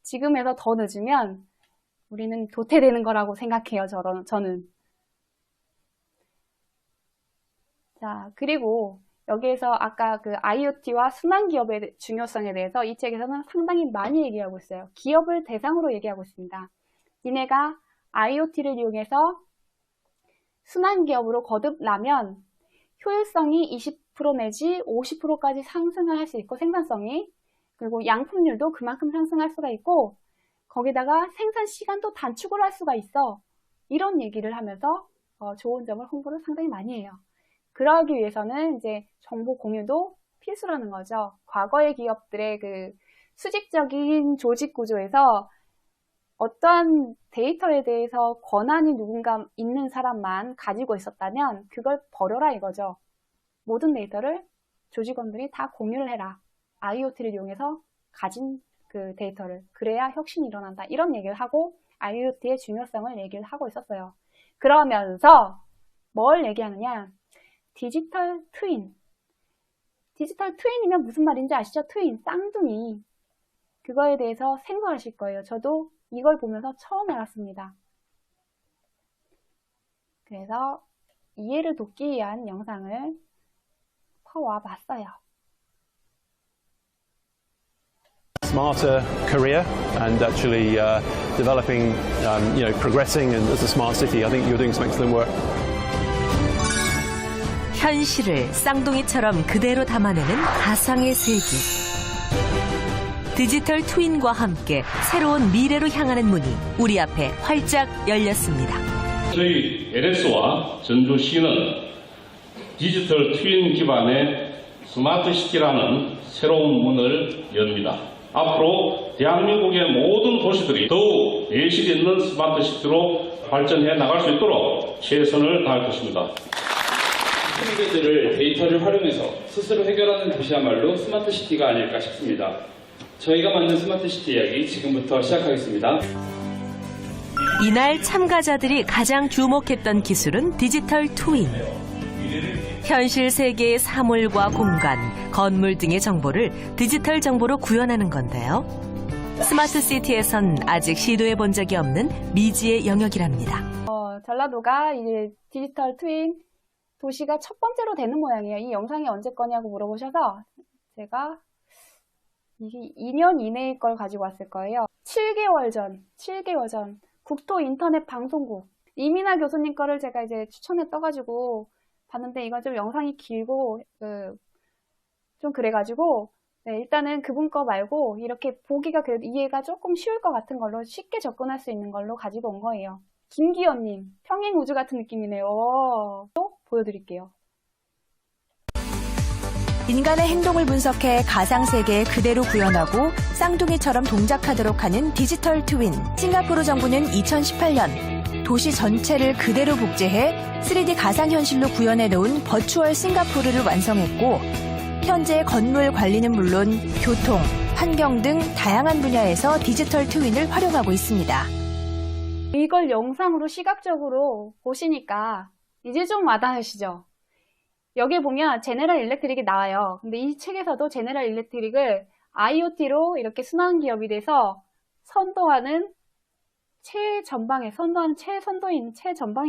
지금에서 더 늦으면 우리는 도태되는 거라고 생각해요. 저는. 자, 그리고 여기에서 아까 그 IoT와 순환 기업의 중요성에 대해서 이 책에서는 상당히 많이 얘기하고 있어요. 기업을 대상으로 얘기하고 있습니다. 니네가 IoT를 이용해서 순환 기업으로 거듭나면 효율성이 20% 내지 50%까지 상승을 할 수 있고 생산성이, 그리고 양품률도 그만큼 상승할 수가 있고 거기다가 생산 시간도 단축을 할 수가 있어. 이런 얘기를 하면서 좋은 점을 홍보를 상당히 많이 해요. 그러기 위해서는 이제 정보 공유도 필수라는 거죠. 과거의 기업들의 그 수직적인 조직 구조에서 어떠한 데이터에 대해서 권한이 누군가 있는 사람만 가지고 있었다면 그걸 버려라 이거죠. 모든 데이터를 조직원들이 다 공유를 해라. IoT를 이용해서 가진 그 데이터를. 그래야 혁신이 일어난다. 이런 얘기를 하고 IoT의 중요성을 얘기를 하고 있었어요. 그러면서 뭘 얘기하느냐? 디지털 트윈. 디지털 트윈이면 무슨 말인지 아시죠? 트윈, 쌍둥이. 그거에 대해서 생소하실 거예요. 저도 이걸 보면서 처음 알았습니다. 그래서 이해를 돕기 위한 영상을 퍼와 봤어요. Smarter career and actually developing, progressing and as a smart city. I think you're doing some excellent work. 현실을 쌍둥이처럼 그대로 담아내는 가상의 세계. 디지털 트윈과 함께 새로운 미래로 향하는 문이 우리 앞에 활짝 열렸습니다. 저희 LS와 전주시는 디지털 트윈 기반의 스마트 시티라는 새로운 문을 엽니다. 앞으로 대한민국의 모든 도시들이 더욱 내실 있는 스마트 시티로 발전해 나갈 수 있도록 최선을 다할 것입니다. 세계들을 데이터를 활용해서 스스로 해결하는 도시야말로 스마트 시티가 아닐까 싶습니다. 저희가 만든 스마트 시티 이야기 지금부터 시작하겠습니다. 이날 참가자들이 가장 주목했던 기술은 디지털 트윈. 현실 세계의 사물과 공간, 건물 등의 정보를 디지털 정보로 구현하는 건데요. 스마트 시티에선 아직 시도해 본 적이 없는 미지의 영역이랍니다. 전라도가 이제 디지털 트윈 도시가 첫 번째로 되는 모양이에요. 이 영상이 언제 거냐고 물어보셔서 제가 이게 2년 이내의 걸 가지고 왔을 거예요. 7개월 전 국토인터넷방송국 이민아 교수님 거를 제가 이제 추천에 떠가지고 봤는데 이건 좀 영상이 길고 좀 그래가지고 일단은 그분 거 말고 이렇게 보기가 그래도 이해가 조금 쉬울 것 같은 걸로 쉽게 접근할 수 있는 걸로 가지고 온 거예요. 김기현님 평행우주 같은 느낌이네요. 또 보여드릴게요. 인간의 행동을 분석해 가상세계에 그대로 구현하고 쌍둥이처럼 동작하도록 하는 디지털 트윈. 싱가포르 정부는 2018년 도시 전체를 그대로 복제해 3D 가상현실로 구현해놓은 버추얼 싱가포르를 완성했고 현재 건물 관리는 물론 교통, 환경 등 다양한 분야에서 디지털 트윈을 활용하고 있습니다. 이걸 영상으로 시각적으로 보시니까 이제 좀 와닿으시죠? 여기 보면 제네럴 일렉트릭이 나와요. 근데 이 책에서도 제네럴 일렉트릭을 IoT로 이렇게 순환기업이 돼서 선도하는 최전방에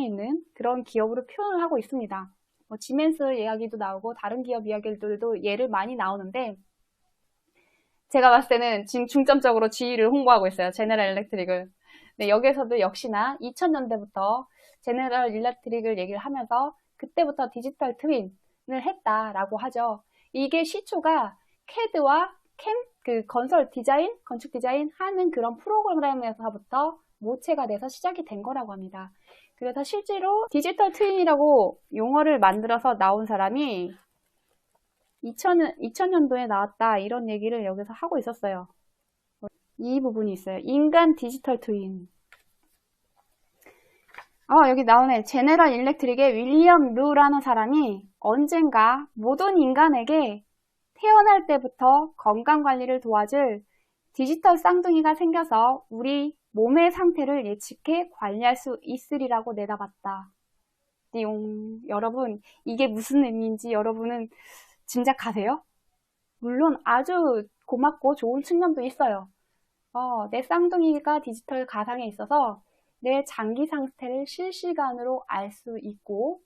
있는 그런 기업으로 표현을 하고 있습니다. 뭐 지멘스 이야기도 나오고 다른 기업 이야기들도 예를 많이 나오는데 제가 봤을 때는 지금 중점적으로 GE를 홍보하고 있어요. 제네럴 일렉트릭을. 네, 여기에서도 역시나 2000년대부터 제네럴 일렉트릭을 얘기를 하면서 그때부터 디지털 트윈을 했다라고 하죠. 이게 시초가 CAD와 그 건축 디자인 하는 그런 프로그램에서부터 모체가 돼서 시작이 된 거라고 합니다. 그래서 실제로 디지털 트윈이라고 용어를 만들어서 나온 사람이 2000년도에 나왔다 이런 얘기를 여기서 하고 있었어요. 이 부분이 있어요. 인간 디지털 트윈. 여기 나오네. 제네럴 일렉트릭의 윌리엄 루라는 사람이 언젠가 모든 인간에게 태어날 때부터 건강관리를 도와줄 디지털 쌍둥이가 생겨서 우리 몸의 상태를 예측해 관리할 수 있으리라고 내다봤다. 띠용. 여러분, 이게 무슨 의미인지 여러분은 짐작하세요? 물론 아주 고맙고 좋은 측면도 있어요. 내 쌍둥이가 디지털 가상에 있어서 내 장기 상태를 실시간으로 알 수 있고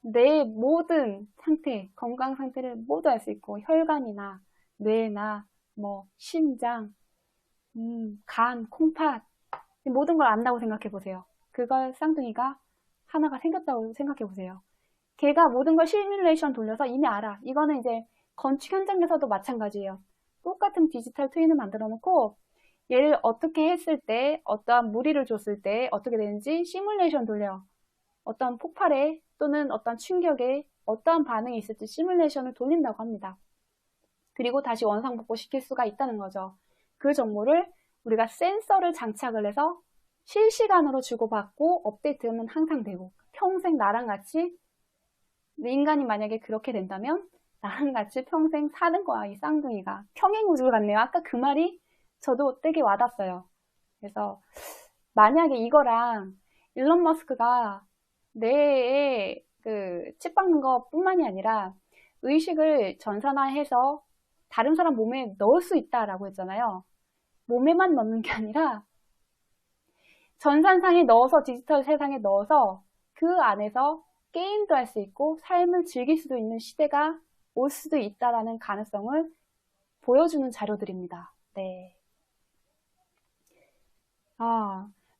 내 모든 상태, 건강 상태를 모두 알 수 있고 혈관이나 뇌나 뭐 심장, 간, 콩팥 모든 걸 안다고 생각해 보세요. 그걸 쌍둥이가 하나가 생겼다고 생각해 보세요. 걔가 모든 걸 시뮬레이션 돌려서 이미 알아. 이거는 이제 건축 현장에서도 마찬가지예요. 똑같은 디지털 트윈을 만들어 놓고 얘를 어떻게 했을 때 어떠한 무리를 줬을 때 어떻게 되는지 시뮬레이션 돌려. 어떤 폭발에 또는 어떤 충격에 어떠한 반응이 있을지 시뮬레이션을 돌린다고 합니다. 그리고 다시 원상복구 시킬 수가 있다는 거죠. 그 정보를 우리가 센서를 장착을 해서 실시간으로 주고받고 업데이트는 항상 되고 평생 나랑 같이 인간이 만약에 그렇게 된다면 나랑 같이 평생 사는 거야. 이 쌍둥이가. 평행우주 같네요. 아까 그 말이 저도 되게 와닿았어요. 그래서 만약에 이거랑 일론 머스크가 뇌에 그 칩 박는 것뿐만이 아니라 의식을 전산화해서 다른 사람 몸에 넣을 수 있다라고 했잖아요. 몸에만 넣는 게 아니라 전산상에 넣어서 디지털 세상에 넣어서 그 안에서 게임도 할 수 있고 삶을 즐길 수도 있는 시대가 올 수도 있다라는 가능성을 보여주는 자료들입니다. 네.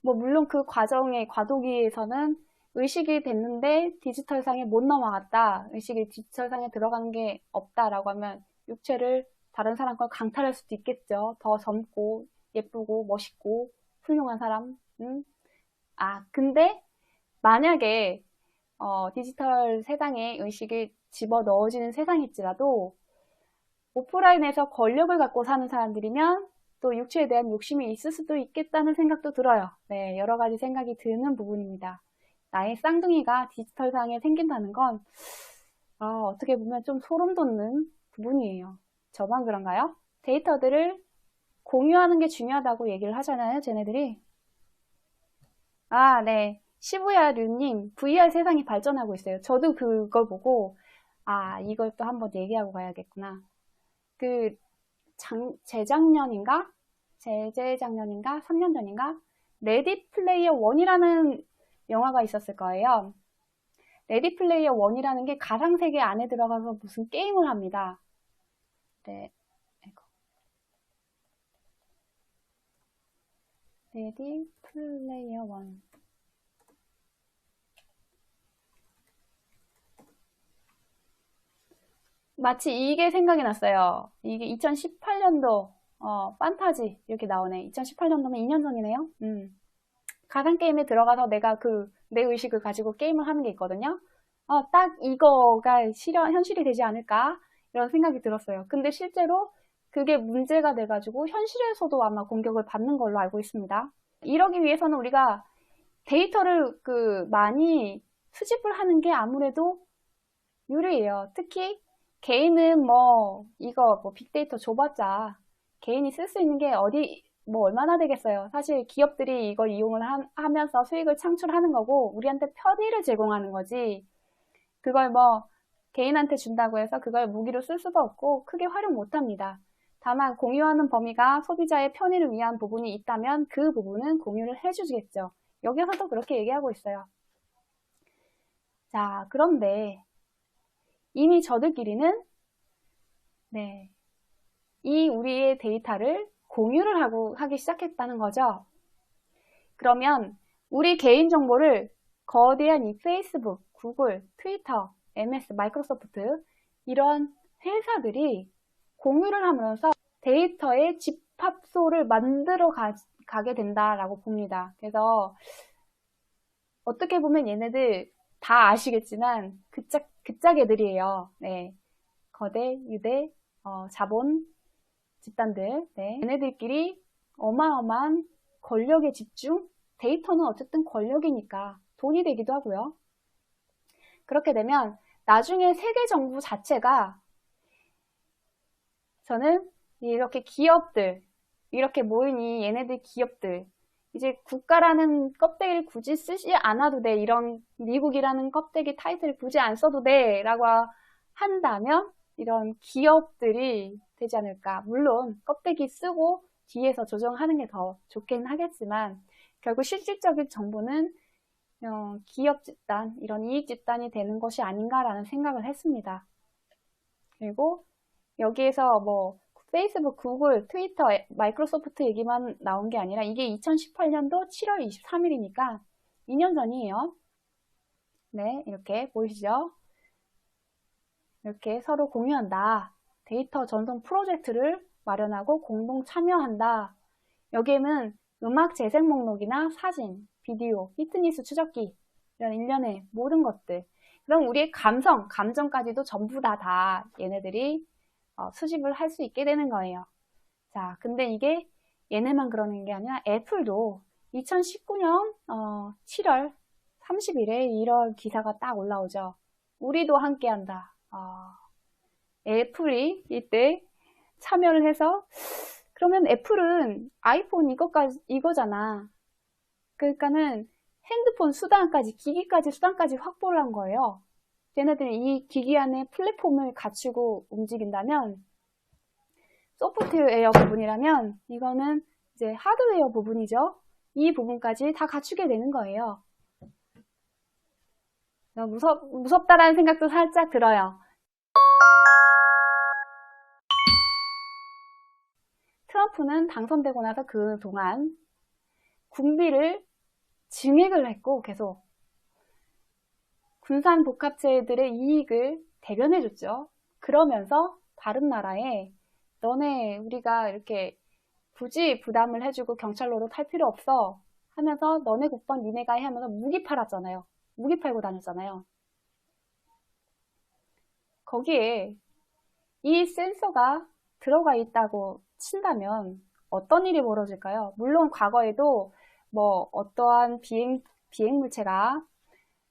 뭐 물론 그 과정의 과도기에서는 의식이 됐는데 디지털상에 못 넘어갔다. 의식이 디지털상에 들어가는 게 없다라고 하면 육체를 다른 사람 걸 강탈할 수도 있겠죠. 더 젊고 예쁘고 멋있고 훌륭한 사람. 근데 만약에 디지털 세상에 의식이 집어 넣어지는 세상일지라도 오프라인에서 권력을 갖고 사는 사람들이면 또 육체에 대한 욕심이 있을 수도 있겠다는 생각도 들어요. 네, 여러 가지 생각이 드는 부분입니다. 나의 쌍둥이가 디지털상에 생긴다는 건 어떻게 보면 좀 소름 돋는 부분이에요. 저만 그런가요? 데이터들을 공유하는 게 중요하다고 얘기를 하잖아요, 쟤네들이. 네. 시부야류님, VR 세상이 발전하고 있어요. 저도 그걸 보고, 이걸 또 한번 얘기하고 가야겠구나. 재작년인가? 3년 전인가? 레디 플레이어 1이라는 영화가 있었을 거예요. 레디 플레이어 1이라는 게 가상세계 안에 들어가서 무슨 게임을 합니다. 네. 레디 플레이어 1. 마치 이게 생각이 났어요. 이게 2018년도 판타지 이렇게 나오네. 2018년도면 2년 전이네요. 가상게임에 들어가서 내가 내 의식을 가지고 게임을 하는 게 있거든요. 딱 이거가 현실이 되지 않을까 이런 생각이 들었어요. 근데 실제로 그게 문제가 돼가지고 현실에서도 아마 공격을 받는 걸로 알고 있습니다. 이러기 위해서는 우리가 데이터를 많이 수집을 하는 게 아무래도 유리해요. 특히 개인은 이거 빅데이터 줘봤자 개인이 쓸 수 있는 게 뭐 얼마나 되겠어요. 사실 기업들이 이걸 이용을 하면서 수익을 창출하는 거고 우리한테 편의를 제공하는 거지. 그걸 뭐 개인한테 준다고 해서 그걸 무기로 쓸 수도 없고 크게 활용 못 합니다. 다만 공유하는 범위가 소비자의 편의를 위한 부분이 있다면 그 부분은 공유를 해주겠죠. 여기서도 그렇게 얘기하고 있어요. 자, 그런데 이미 저들끼리는 이 우리의 데이터를 공유를 하기 시작했다는 거죠. 그러면 우리 개인정보를 거대한 이 페이스북, 구글, 트위터, MS, 마이크로소프트 이런 회사들이 공유를 하면서 데이터의 집합소를 만들어 가게 된다라고 봅니다. 그래서 어떻게 보면 얘네들 다 아시겠지만 그짝 애들이에요. 네. 거대, 유대, 자본 집단들. 네. 얘네들끼리 어마어마한 권력의 집중, 데이터는 어쨌든 권력이니까 돈이 되기도 하고요. 그렇게 되면 나중에 세계 정부 자체가 저는 이렇게 기업들, 이렇게 모인 이 얘네들 기업들, 이제 국가라는 껍데기를 굳이 쓰지 않아도 돼. 이런 미국이라는 껍데기 타이틀을 굳이 안 써도 돼. 라고 한다면 이런 기업들이 되지 않을까. 물론 껍데기 쓰고 뒤에서 조정하는 게 더 좋긴 하겠지만 결국 실질적인 정보는 기업 집단, 이런 이익 집단이 되는 것이 아닌가라는 생각을 했습니다. 그리고 여기에서 뭐 페이스북, 구글, 트위터, 마이크로소프트 얘기만 나온 게 아니라 이게 2018년도 7월 23일이니까 2년 전이에요. 네, 이렇게 보이시죠? 이렇게 서로 공유한다. 데이터 전송 프로젝트를 마련하고 공동 참여한다. 여기에는 음악 재생 목록이나 사진, 비디오, 히트니스 추적기 이런 일련의 모든 것들. 그럼 우리의 감정까지도 전부 다 얘네들이 수집을 할 수 있게 되는 거예요. 자, 근데 이게 얘네만 그러는 게 아니라 애플도 2019년 7월 30일에 이런 기사가 딱 올라오죠. 우리도 함께한다. 애플이 이때 참여를 해서 그러면 애플은 아이폰 이거잖아. 그러니까는 핸드폰 수단까지, 기기까지 수단까지 확보를 한 거예요. 얘네들이 이 기기 안에 플랫폼을 갖추고 움직인다면 소프트웨어 부분이라면 이거는 이제 하드웨어 부분이죠. 이 부분까지 다 갖추게 되는 거예요. 무섭다라는 생각도 살짝 들어요. 트럼프는 당선되고 나서 그동안 군비를 증액을 했고 계속 군산 복합체들의 이익을 대변해줬죠. 그러면서 다른 나라에 너네 우리가 이렇게 굳이 부담을 해주고 경찰로도 탈 필요 없어 하면서 너네 국방 니네가 해 하면서 무기 팔았잖아요. 무기 팔고 다녔잖아요. 거기에 이 센서가 들어가 있다고 친다면 어떤 일이 벌어질까요? 물론 과거에도 뭐 어떠한 비행물체가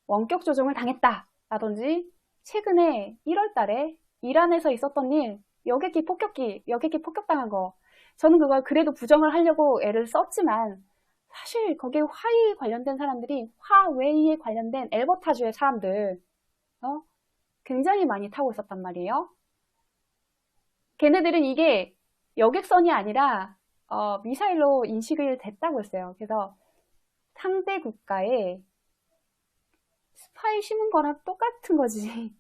원격 조종을 당했다라든지 최근에 1월 달에 이란에서 있었던 일, 여객기 폭격당한 거 저는 그걸 그래도 부정을 하려고 애를 썼지만 사실 거기에 화웨이에 관련된 사람들이 화웨이에 관련된 엘버타주의 사람들 굉장히 많이 타고 있었단 말이에요. 걔네들은 이게 여객선이 아니라 미사일로 인식을 됐다고 했어요. 그래서 상대 국가에 스파이 심은 거랑 똑같은 거지.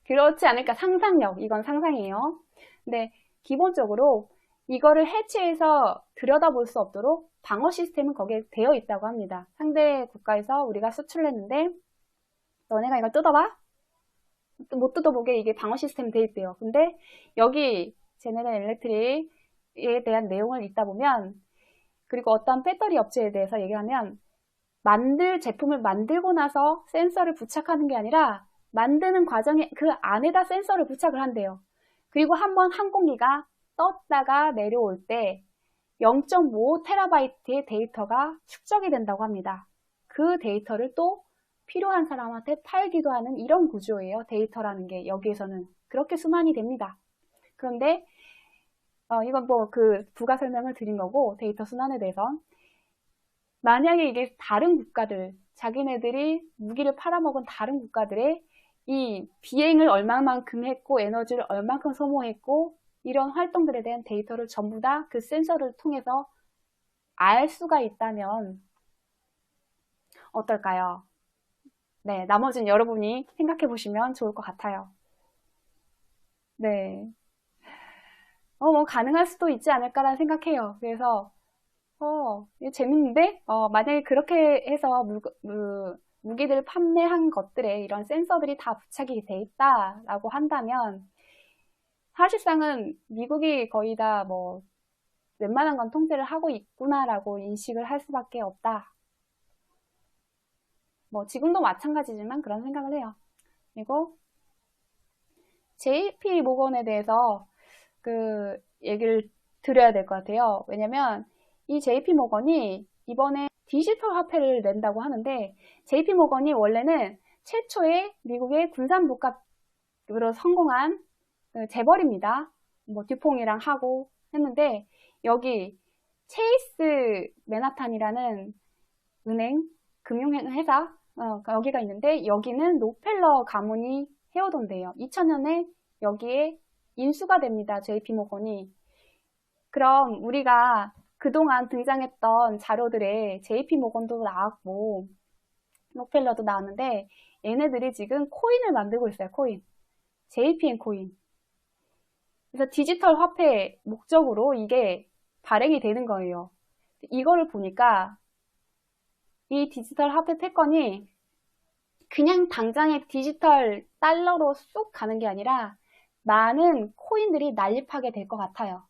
그렇지 않을까? 상상력. 이건 상상이에요. 근데 기본적으로 이거를 해체해서 들여다볼 수 없도록 방어 시스템은 거기에 되어 있다고 합니다. 상대 국가에서 우리가 수출을 했는데 너네가 이걸 뜯어봐? 못 뜯어보게 이게 방어 시스템이 되어 있대요. 근데 여기 제네럴 일렉트릭에 대한 내용을 읽다 보면 그리고 어떤 배터리 업체에 대해서 얘기하면 제품을 만들고 나서 센서를 부착하는 게 아니라 만드는 과정에 그 안에다 센서를 부착을 한대요. 그리고 한번 항공기가 떴다가 내려올 때 0.5TB의 데이터가 축적이 된다고 합니다. 그 데이터를 또 필요한 사람한테 팔기도 하는 이런 구조예요. 데이터라는 게 여기에서는 그렇게 수만이 됩니다. 그런데 이건 뭐 그 부가 설명을 드린 거고, 데이터 순환에 대해서. 만약에 이게 다른 국가들, 자기네들이 무기를 팔아먹은 다른 국가들의 이 비행을 얼마만큼 했고, 에너지를 얼마만큼 소모했고, 이런 활동들에 대한 데이터를 전부 다 그 센서를 통해서 알 수가 있다면 어떨까요? 네, 나머지는 여러분이 생각해 보시면 좋을 것 같아요. 네. 뭐 가능할 수도 있지 않을까라는 생각해요. 그래서 이거 재밌는데? 만약에 그렇게 해서 무기들을 판매한 것들에 이런 센서들이 다 부착이 돼 있다라고 한다면 사실상은 미국이 거의 다 뭐 웬만한 건 통제를 하고 있구나라고 인식을 할 수밖에 없다. 뭐 지금도 마찬가지지만 그런 생각을 해요. 그리고 JP 모건에 대해서 그 얘기를 드려야 될 것 같아요. 왜냐면 이 JP 모건이 이번에 디지털 화폐를 낸다고 하는데, JP 모건이 원래는 최초의 미국의 군산복합으로 성공한 재벌입니다. 뭐 듀퐁이랑 하고 했는데, 여기 체이스 맨하탄이라는 은행, 금융회사 여기가 있는데, 여기는 록펠러 가문이 해오던데요. 2000년에 여기에 인수가 됩니다. JP 모건이. 그럼 우리가 그동안 등장했던 자료들에 JP 모건도 나왔고 록펠러도 나왔는데, 얘네들이 지금 코인을 만들고 있어요. 코인. JPN 코인. 그래서 디지털 화폐 목적으로 이게 발행이 되는 거예요. 이거를 보니까 이 디지털 화폐 패권이 그냥 당장의 디지털 달러로 쑥 가는 게 아니라 많은 코인들이 난립하게 될 것 같아요.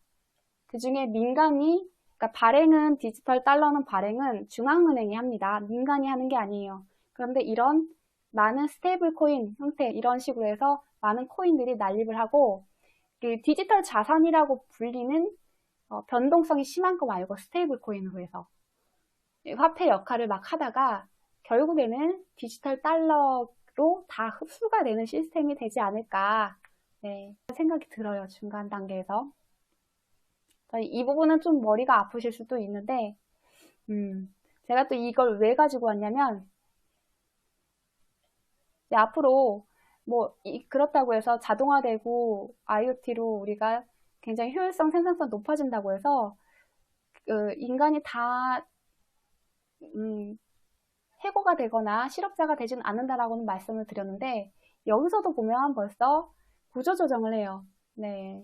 그 중에 민간이, 그러니까 발행은, 디지털 달러는 발행은 중앙은행이 합니다. 민간이 하는 게 아니에요. 그런데 이런 많은 스테이블 코인 형태, 이런 식으로 해서 많은 코인들이 난립을 하고, 그 디지털 자산이라고 불리는 변동성이 심한 거 말고 스테이블 코인으로 해서 화폐 역할을 막 하다가 결국에는 디지털 달러로 다 흡수가 되는 시스템이 되지 않을까, 네, 생각이 들어요. 중간 단계에서. 이 부분은 좀 머리가 아프실 수도 있는데, 제가 또 이걸 왜 가지고 왔냐면, 이제 앞으로 뭐 그렇다고 해서 자동화되고 IoT로 우리가 굉장히 효율성, 생산성 높아진다고 해서 인간이 다 해고가 되거나 실업자가 되진 않는다라고는 말씀을 드렸는데, 여기서도 보면 벌써 구조조정을 해요. 네.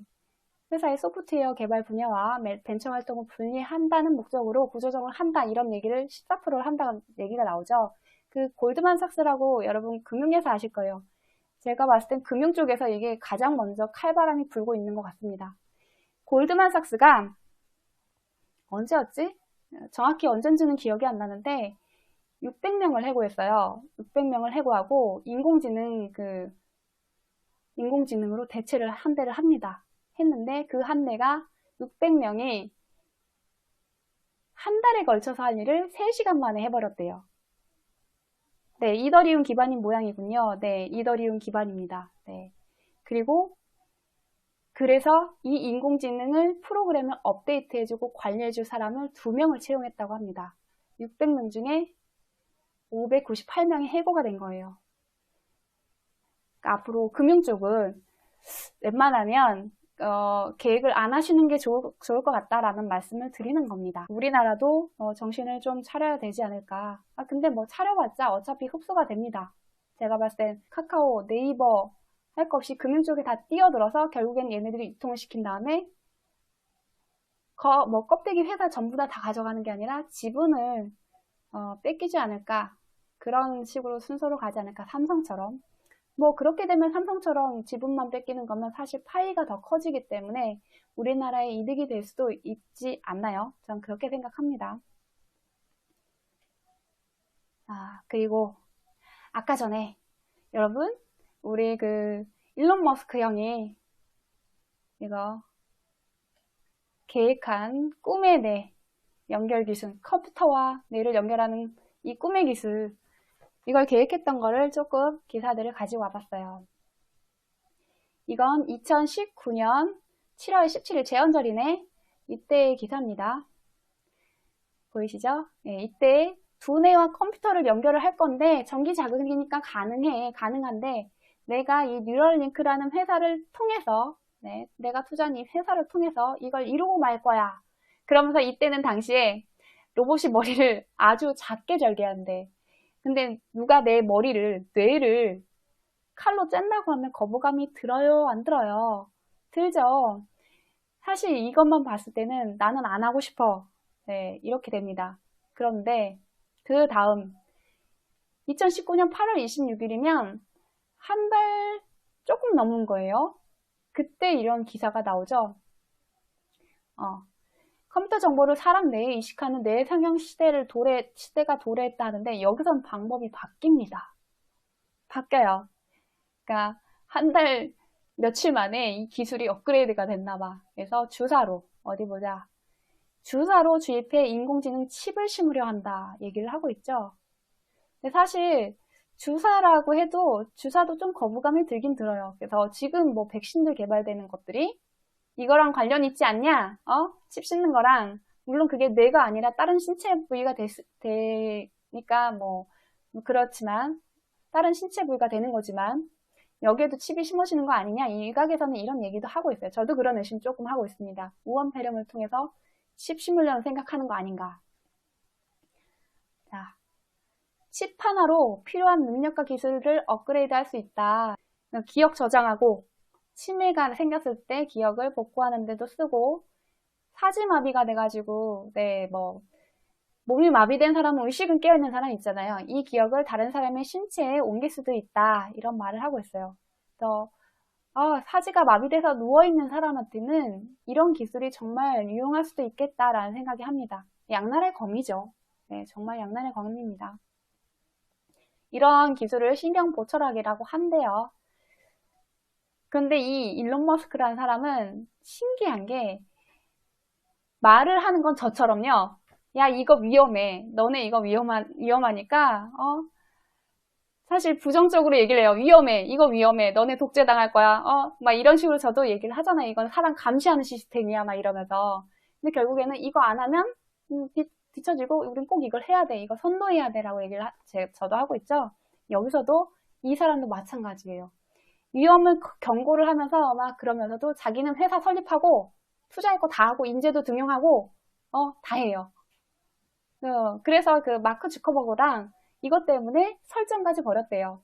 회사의 소프트웨어 개발 분야와 벤처 활동을 분리한다는 목적으로 구조조정을 한다, 이런 얘기를 14%를 한다는 얘기가 나오죠. 그 골드만삭스라고 여러분 금융회사 아실 거예요. 제가 봤을 땐 금융 쪽에서 이게 가장 먼저 칼바람이 불고 있는 것 같습니다. 골드만삭스가 언제였지? 정확히 언젠지는 기억이 안 나는데 600명을 해고했어요. 600명을 해고하고 인공지능으로 대체를 한 대를 합니다. 했는데 그 한 대가 600명이 한 달에 걸쳐서 할 일을 3시간 만에 해버렸대요. 네, 이더리움 기반인 모양이군요. 네, 이더리움 기반입니다. 네. 그리고 그래서 이 인공지능을 프로그램을 업데이트해주고 관리해줄 사람을 2명을 채용했다고 합니다. 600명 중에 598명이 해고가 된 거예요. 그러니까 앞으로 금융 쪽은 웬만하면 계획을 안 하시는 게 좋을 것 같다라는 말씀을 드리는 겁니다. 우리나라도 정신을 좀 차려야 되지 않을까. 근데 뭐 차려봤자 어차피 흡수가 됩니다. 제가 봤을 땐 카카오, 네이버 할 것 없이 금융 쪽에 다 뛰어들어서 결국엔 얘네들이 유통을 시킨 다음에 뭐 껍데기 회사 전부 다 가져가는 게 아니라 지분을 뺏기지 않을까. 그런 식으로 순서로 가지 않을까. 삼성처럼. 뭐 그렇게 되면 삼성처럼 지분만 뺏기는 거면 사실 파이가 더 커지기 때문에 우리나라에 이득이 될 수도 있지 않나요? 전 그렇게 생각합니다. 그리고 아까 전에 여러분, 우리 일론 머스크 형이 이거 계획한 꿈의 뇌 연결 기술, 컴퓨터와 뇌를 연결하는 이 꿈의 기술, 이걸 계획했던 거를 조금 기사들을 가지고 와봤어요. 이건 2019년 7월 17일 제헌절이네. 이때의 기사입니다. 보이시죠? 네, 이때 두뇌와 컴퓨터를 연결을 할 건데 전기 자극이니까 가능한데 내가 이 뉴럴링크라는 회사를 통해서 내가 투자한 이 회사를 통해서 이걸 이루고 말 거야. 그러면서 이때는 당시에 로봇이 머리를 아주 작게 절개한대. 근데 누가 내 뇌를 칼로 짠다고 하면 거부감이 들어요? 안 들어요? 들죠? 사실 이것만 봤을 때는 나는 안 하고 싶어. 네, 이렇게 됩니다. 그런데 그 다음 2019년 8월 26일이면 한 달 조금 넘은 거예요. 그때 이런 기사가 나오죠. 컴퓨터 정보를 사람 뇌에 이식하는 뇌 상형 시대가 도래했다 하는데 여기선 방법이 바뀝니다. 바뀌어요. 그러니까 한 달 며칠 만에 이 기술이 업그레이드가 됐나 봐. 그래서 주사로 어디 보자. 주사로 주입해 인공지능 칩을 심으려 한다 얘기를 하고 있죠. 근데 사실 주사라고 해도 주사도 좀 거부감이 들긴 들어요. 그래서 지금 뭐 백신들 개발되는 것들이 이거랑 관련 있지 않냐? 칩 씹는 거랑 물론 그게 뇌가 아니라 다른 신체 부위가 되니까 뭐 그렇지만 다른 신체 부위가 되는 거지만 여기에도 칩이 심어지는 거 아니냐? 이 일각에서는 이런 얘기도 하고 있어요. 저도 그런 의심 조금 하고 있습니다. 우원 폐렴을 통해서 칩 심으려는 생각하는 거 아닌가? 자, 칩 하나로 필요한 능력과 기술을 업그레이드 할 수 있다. 기억 저장하고 치매가 생겼을 때 기억을 복구하는 데도 쓰고 사지마비가 돼가지고 몸이 마비된 사람은 의식은 깨어있는 사람 있잖아요. 이 기억을 다른 사람의 신체에 옮길 수도 있다. 이런 말을 하고 있어요. 그래서 사지가 마비돼서 누워있는 사람한테는 이런 기술이 정말 유용할 수도 있겠다라는 생각이 합니다. 양날의 검이죠. 네, 정말 양날의 검입니다. 이런 기술을 신경보철학이라고 한대요. 그런데 이 일론 머스크라는 사람은 신기한 게 말을 하는 건 저처럼요. 야, 이거 위험해. 너네 이거 위험하니까, 사실 부정적으로 얘기를 해요. 위험해. 이거 위험해. 너네 독재당할 거야. 막 이런 식으로 저도 얘기를 하잖아요. 이건 사람 감시하는 시스템이야. 막 이러면서. 근데 결국에는 이거 안 하면, 뒤처지고, 우린 꼭 이걸 해야 돼. 이거 선도해야 돼. 라고 얘기를 저도 하고 있죠. 여기서도 이 사람도 마찬가지예요. 위험을 경고를 하면서 막 그러면서도 자기는 회사 설립하고, 투자할 거 다 하고, 인재도 등용하고, 다 해요. 그래서 그 마크 주커버그랑 이것 때문에 설전까지 벌였대요.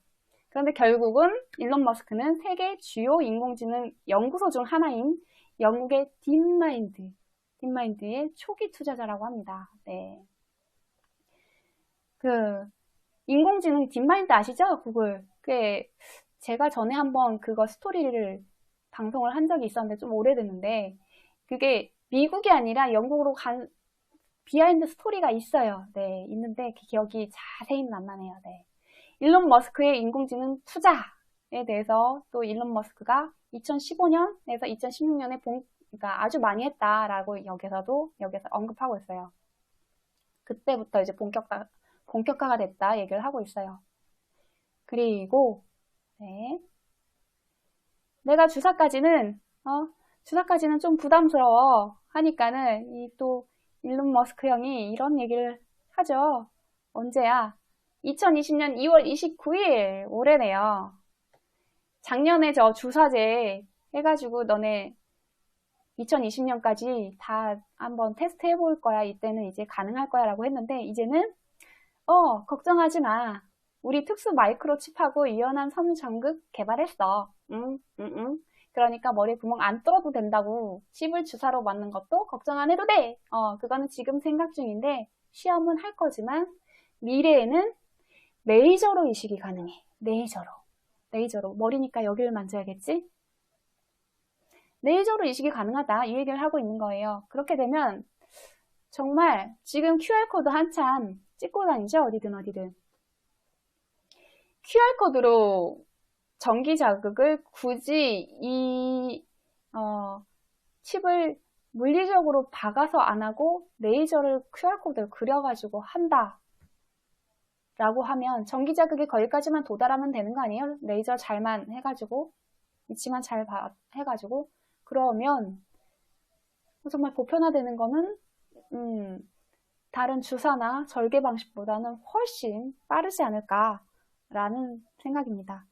그런데 결국은 일론 머스크는 세계 주요 인공지능 연구소 중 하나인 영국의 딥마인드의 초기 투자자라고 합니다. 네. 인공지능 딥마인드 아시죠? 구글. 제가 전에 한번 그거 스토리를 방송을 한 적이 있었는데 좀 오래됐는데 그게 미국이 아니라 영국으로 간 비하인드 스토리가 있어요. 네, 있는데 그 기억이 자세히는 안 나네요. 네. 일론 머스크의 인공지능 투자에 대해서 또 일론 머스크가 2015년에서 2016년에 그러니까 아주 많이 했다라고 여기서 언급하고 있어요. 그때부터 이제 본격화가 됐다 얘기를 하고 있어요. 그리고 내가 주사까지는 좀 부담스러워 하니까는 또 일론 머스크 형이 이런 얘기를 하죠. 언제야? 2020년 2월 29일 올해네요. 작년에 저 주사제 해가지고 너네 2020년까지 다 한번 테스트 해볼 거야. 이때는 이제 가능할 거야 라고 했는데 이제는 걱정하지 마. 우리 특수 마이크로칩하고 유연한 섬유장극 개발했어. 그러니까 머리 구멍 안 뚫어도 된다고. 칩을 주사로 맞는 것도 걱정 안 해도 돼. 그거는 지금 생각 중인데 시험은 할 거지만 미래에는 레이저로 이식이 가능해. 레이저로. 머리니까 여기를 만져야겠지? 레이저로 이식이 가능하다. 이 얘기를 하고 있는 거예요. 그렇게 되면 정말 지금 QR코드 한참 찍고 다니죠? 어디든. QR코드로 전기 자극을 굳이 이 칩을 물리적으로 박아서 안 하고 레이저를 QR코드를 그려가지고 한다 라고 하면 전기 자극이 거기까지만 도달하면 되는 거 아니에요? 레이저 잘만 해가지고 위치만 잘 해가지고 그러면 정말 보편화되는 거는 다른 주사나 절개 방식보다는 훨씬 빠르지 않을까라는 생각입니다.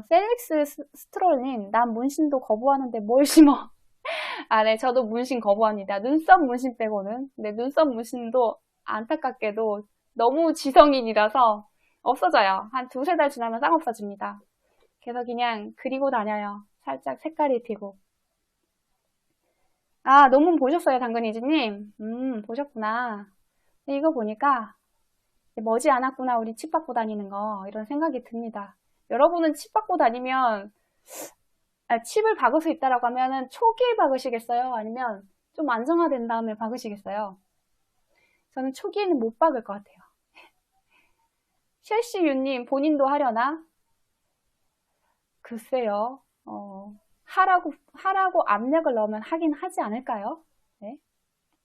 펠릭스 스트롤님, 난 문신도 거부하는데 뭘 심어? 네, 저도 문신 거부합니다. 눈썹 문신 빼고는. 근데 눈썹 문신도 안타깝게도 너무 지성인이라서 없어져요. 한 2-3달 지나면 싹 없어집니다. 그래서 그냥 그리고 다녀요. 살짝 색깔이 튀고. 논문 보셨어요, 당근이지님? 보셨구나. 이거 보니까 머지않았구나, 우리 칩 받고 다니는 거. 이런 생각이 듭니다. 여러분은 칩 받고 다니면 칩을 박을 수 있다라고 하면은 초기에 박으시겠어요? 아니면 좀 안정화된 다음에 박으시겠어요? 저는 초기에는 못 박을 것 같아요. 쉘시유님, 본인도 하려나? 글쎄요. 하라고 압력을 넣으면 하긴 하지 않을까요? 네.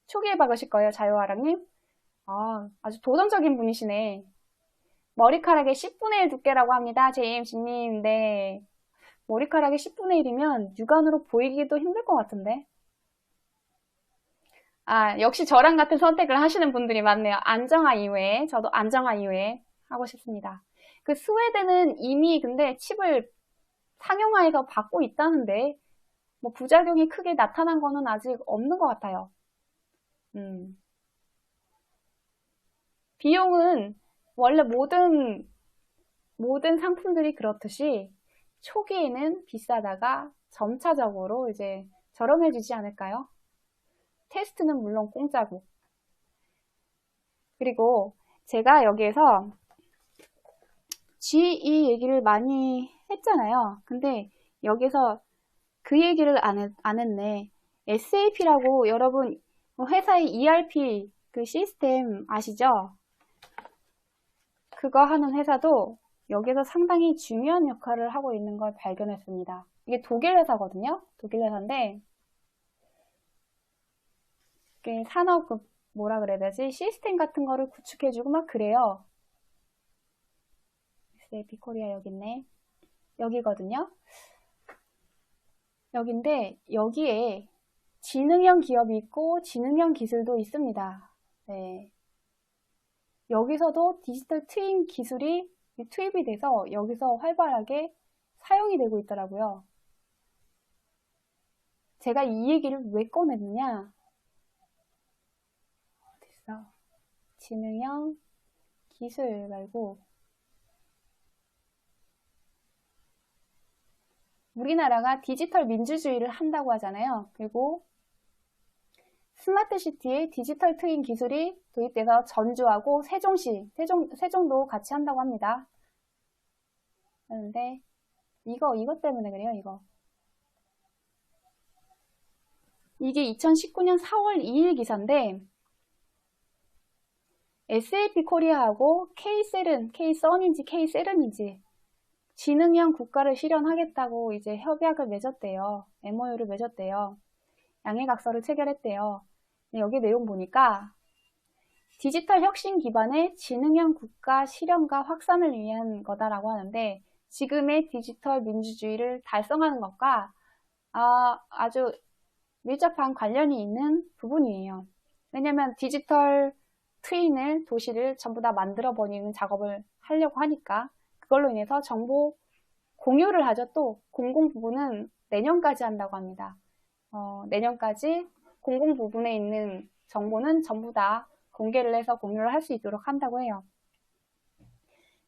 초기에 박으실 거예요, 자유아랑님? 아주 도전적인 분이시네. 머리카락의 10분의 1 두께라고 합니다, JMC님. 네. 머리카락이 10분의 1이면 육안으로 보이기도 힘들 것 같은데. 역시 저랑 같은 선택을 하시는 분들이 많네요. 안정화 이후에. 저도 안정화 이후에 하고 싶습니다. 그 스웨덴은 이미 근데 칩을 상용화해서 받고 있다는데, 뭐 부작용이 크게 나타난 거는 아직 없는 것 같아요. 비용은 원래 모든 상품들이 그렇듯이 초기에는 비싸다가 점차적으로 이제 저렴해지지 않을까요? 테스트는 물론 공짜고. 그리고 제가 여기에서 GE 얘기를 많이 했잖아요. 근데 여기서 그 얘기를 안 했네. SAP라고 여러분 회사의 ERP 그 시스템 아시죠? 그거 하는 회사도 여기서 상당히 중요한 역할을 하고 있는 걸 발견했습니다. 이게 독일 회사거든요. 독일 회사인데 이게 산업 뭐라 그래야 되지? 시스템 같은 거를 구축해주고 막 그래요. SAP 코리아 여기 있네. 여기거든요. 여긴데 여기에 지능형 기업이 있고 지능형 기술도 있습니다. 네. 여기서도 디지털 트윈 기술이 투입이 돼서 여기서 활발하게 사용이 되고 있더라고요. 제가 이 얘기를 왜 꺼냈느냐? 어딨어? 지능형 기술 말고 우리나라가 디지털 민주주의를 한다고 하잖아요. 그리고 스마트시티에 디지털 트윈 기술이 도입돼서 전주하고 세종도 같이 한다고 합니다. 그런데 이것 때문에 그래요, 이거. 이게 2019년 4월 2일 기사인데 SAP 코리아하고 K-썬인지 K-셀은인지 지능형 국가를 실현하겠다고 이제 협약을 맺었대요. MOU를 맺었대요. 양해각서를 체결했대요. 여기 내용 보니까 디지털 혁신 기반의 지능형 국가 실현과 확산을 위한 거다라고 하는데 지금의 디지털 민주주의를 달성하는 것과 아주 밀접한 관련이 있는 부분이에요. 왜냐면 디지털 트윈을 도시를 전부 다 만들어 버리는 작업을 하려고 하니까 그걸로 인해서 정보 공유를 하죠. 또 공공 부분은 내년까지 한다고 합니다. 내년까지 공공 부분에 있는 정보는 전부 다 공개를 해서 공유를 할 수 있도록 한다고 해요.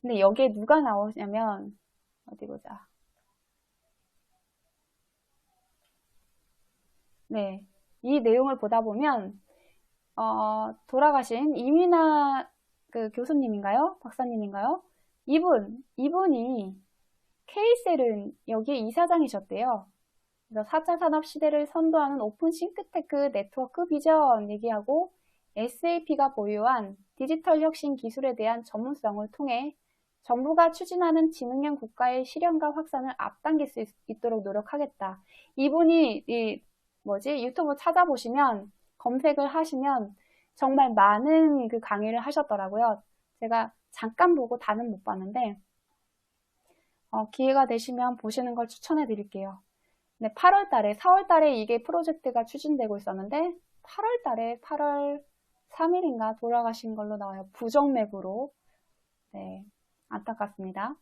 근데 여기에 누가 나오냐면 어디 보자. 네, 이 내용을 보다 보면 돌아가신 이민아 그 교수님인가요? 박사님인가요? 이분이 K-셀은 여기에 이사장이셨대요. 그래서 4차 산업 시대를 선도하는 오픈 싱크테크 네트워크 비전 얘기하고 SAP가 보유한 디지털 혁신 기술에 대한 전문성을 통해 정부가 추진하는 지능형 국가의 실현과 확산을 앞당길 수 있도록 노력하겠다. 이분이 유튜브 찾아보시면 검색을 하시면 정말 많은 그 강의를 하셨더라고요. 제가 잠깐 보고 다는 못 봤는데 기회가 되시면 보시는 걸 추천해 드릴게요. 네, 8월 달에, 4월 달에 이게 프로젝트가 추진되고 있었는데 8월 달에 8월 3일인가 돌아가신 걸로 나와요. 부정맥으로. 네, 안타깝습니다.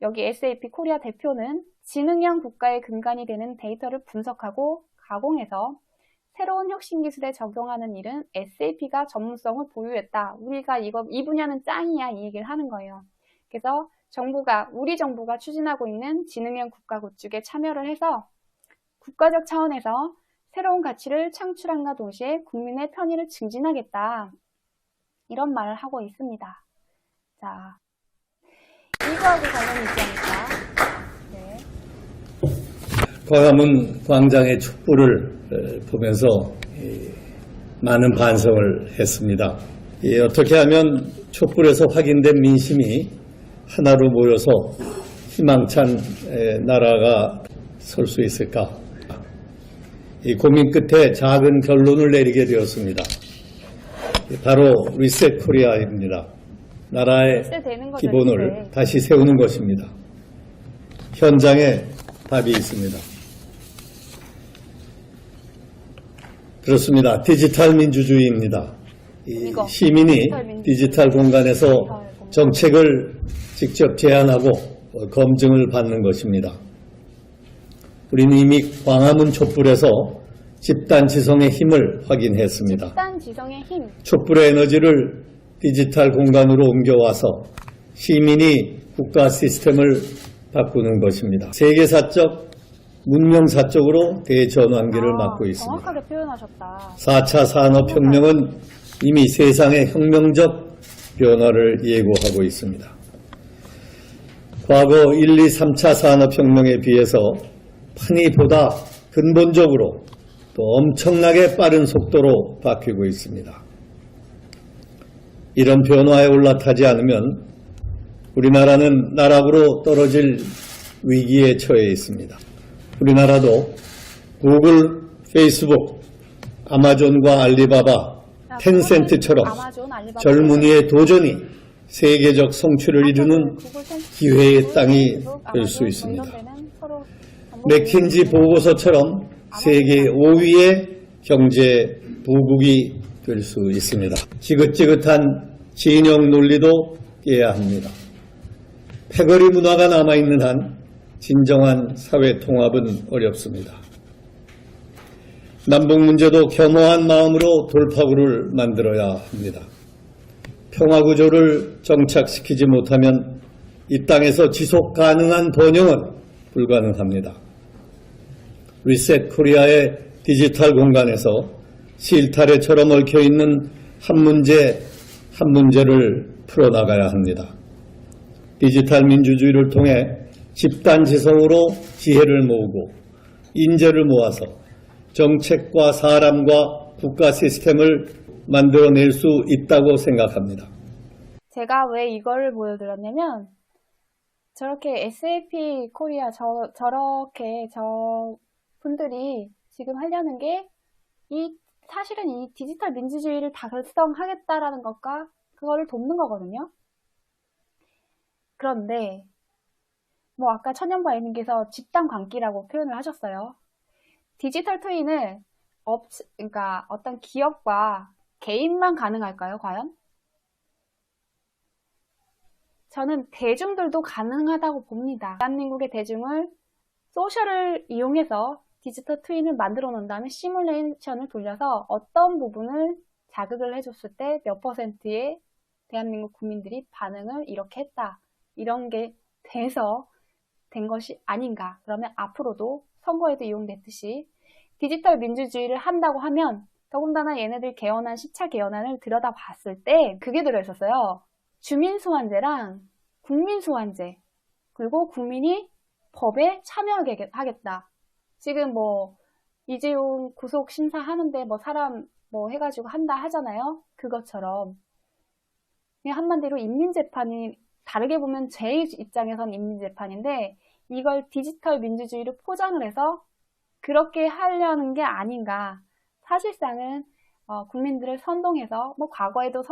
여기 SAP 코리아 대표는 지능형 국가의 근간이 되는 데이터를 분석하고 가공해서 새로운 혁신 기술에 적용하는 일은 SAP가 전문성을 보유했다. 우리가 이 분야는 짱이야. 이 얘기를 하는 거예요. 그래서 우리 정부가 추진하고 있는 지능형 국가 구축에 참여를 해서 국가적 차원에서 새로운 가치를 창출함과 동시에 국민의 편의를 증진하겠다. 이런 말을 하고 있습니다. 자, 이거하고 관련이 있지 않을까? 네. 광화문 광장의 촛불을 보면서 많은 반성을 했습니다. 어떻게 하면 촛불에서 확인된 민심이 하나로 모여서 희망찬 나라가 설 수 있을까? 이 고민 끝에 작은 결론을 내리게 되었습니다. 바로 리셋 코리아입니다. 나라의 기본을 다시 세우는 것입니다. 현장에 답이 있습니다. 그렇습니다. 디지털 민주주의입니다. 시민이 디지털 공간에서 정책을 직접 제안하고 검증을 받는 것입니다. 우리는 이미 광화문 촛불에서 집단 지성의 힘을 확인했습니다. 집단 지성의 힘. 촛불의 에너지를 디지털 공간으로 옮겨와서 시민이 국가 시스템을 바꾸는 것입니다. 세계사적, 문명사적으로 대전환기를 맞고 있습니다. 정확하게 표현하셨다. 4차 산업혁명은 이미 세상의 혁명적 변화를 예고하고 있습니다. 과거 1, 2, 3차 산업혁명에 비해서 판이 보다 근본적으로 또 엄청나게 빠른 속도로 바뀌고 있습니다. 이런 변화에 올라타지 않으면 우리나라는 나락으로 떨어질 위기에 처해 있습니다. 우리나라도 구글, 페이스북, 아마존과 알리바바, 텐센트처럼 젊은이의 도전이 세계적 성취를 이루는 기회의 땅이 될 수 있습니다. 맥킨지 보고서처럼 세계 5위의 경제 부국이 될 수 있습니다. 지긋지긋한 진영 논리도 깨야 합니다. 패거리 문화가 남아있는 한 진정한 사회 통합은 어렵습니다. 남북 문제도 겸허한 마음으로 돌파구를 만들어야 합니다. 평화구조를 정착시키지 못하면 이 땅에서 지속 가능한 번영은 불가능합니다. 리셋 코리아의 디지털 공간에서 실타래처럼 얽혀있는 한 문제를 풀어나가야 합니다. 디지털 민주주의를 통해 집단지성으로 지혜를 모으고 인재를 모아서 정책과 사람과 국가 시스템을 만들어낼 수 있다고 생각합니다. 제가 왜 이거를 보여드렸냐면 저렇게 SAP 코리아 저렇게 저 분들이 지금 하려는 게 사실은 이 디지털 민주주의를 달성하겠다라는 것과 그거를 돕는 거거든요. 그런데 뭐 아까 천연바이님께서 집단 광기라고 표현을 하셨어요. 디지털 트윈을 그러니까 어떤 기업과 개인만 가능할까요, 과연? 저는 대중들도 가능하다고 봅니다. 대한민국의 대중을 소셜을 이용해서 디지털 트윈을 만들어 놓은 다음에 시뮬레이션을 돌려서 어떤 부분을 자극을 해줬을 때 몇 퍼센트의 대한민국 국민들이 반응을 이렇게 했다. 이런 게 된 것이 아닌가. 그러면 앞으로도 선거에도 이용됐듯이 디지털 민주주의를 한다고 하면 더군다나 얘네들 개헌안, 10차 개헌안을 들여다봤을 때 그게 들어있었어요. 주민소환제랑 국민소환제, 그리고 국민이 법에 참여하게 하겠다. 지금 뭐 이재용 구속 심사하는데 뭐 사람 뭐 해가지고 한다 하잖아요. 그것처럼 그냥 한마디로 인민재판이 다르게 보면 제 입장에선 인민재판인데 이걸 디지털 민주주의로 포장을 해서 그렇게 하려는 게 아닌가. 사실상은 국민들을 선동해서 뭐 과거에도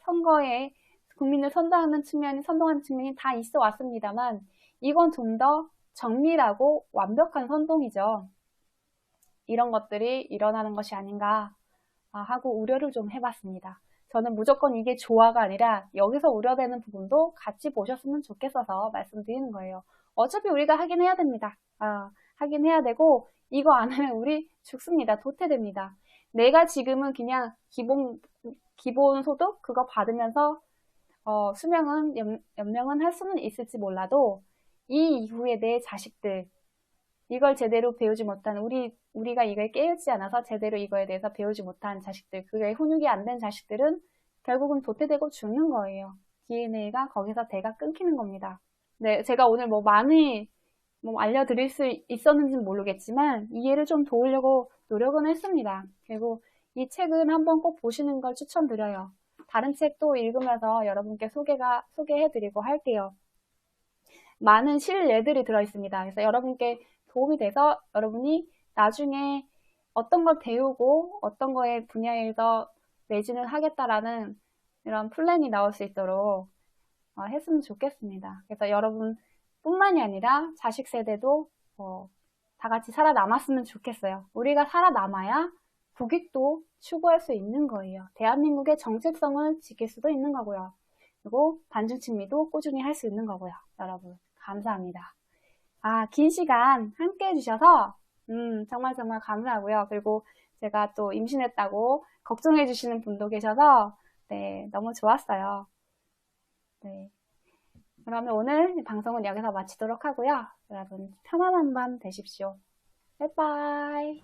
선거에 국민을 선동하는 측면이 다 있어 왔습니다만 이건 좀 더 정밀하고 완벽한 선동이죠. 이런 것들이 일어나는 것이 아닌가 하고 우려를 좀 해봤습니다. 저는 무조건 이게 좋아가 아니라 여기서 우려되는 부분도 같이 보셨으면 좋겠어서 말씀드리는 거예요. 어차피 우리가 하긴 해야 됩니다. 하긴 해야 되고 이거 안 하면 우리 죽습니다. 도태됩니다. 내가 지금은 그냥 기본 소득 그거 받으면서 수명은 연명은 할 수는 있을지 몰라도 이 이후에 내 자식들 이걸 제대로 배우지 못한 우리가 이걸 깨우치 않아서 제대로 이거에 대해서 배우지 못한 자식들 그게 훈육이 안 된 자식들은 결국은 도태되고 죽는 거예요. DNA가 거기서 대가 끊기는 겁니다. 네, 제가 오늘 많이 알려드릴 수 있었는지는 모르겠지만 이해를 좀 도우려고 노력은 했습니다. 그리고 이 책은 한번 꼭 보시는 걸 추천드려요. 다른 책도 읽으면서 여러분께 소개해드리고 할게요. 많은 실례들이 들어있습니다. 그래서 여러분께 도움이 돼서 여러분이 나중에 어떤 걸 배우고 어떤 거에 분야에서 매진을 하겠다라는 이런 플랜이 나올 수 있도록 했으면 좋겠습니다. 그래서 여러분뿐만이 아니라 자식 세대도 다 같이 살아남았으면 좋겠어요. 우리가 살아남아야 국익도 추구할 수 있는 거예요. 대한민국의 정체성을 지킬 수도 있는 거고요. 그리고 반중친미도 꾸준히 할 수 있는 거고요. 여러분 감사합니다. 긴 시간 함께 해주셔서 정말 감사하고요. 그리고 제가 또 임신했다고 걱정해 주시는 분도 계셔서 네, 너무 좋았어요. 네. 그러면 오늘 방송은 여기서 마치도록 하고요. 여러분 편안한 밤 되십시오. 바이바이.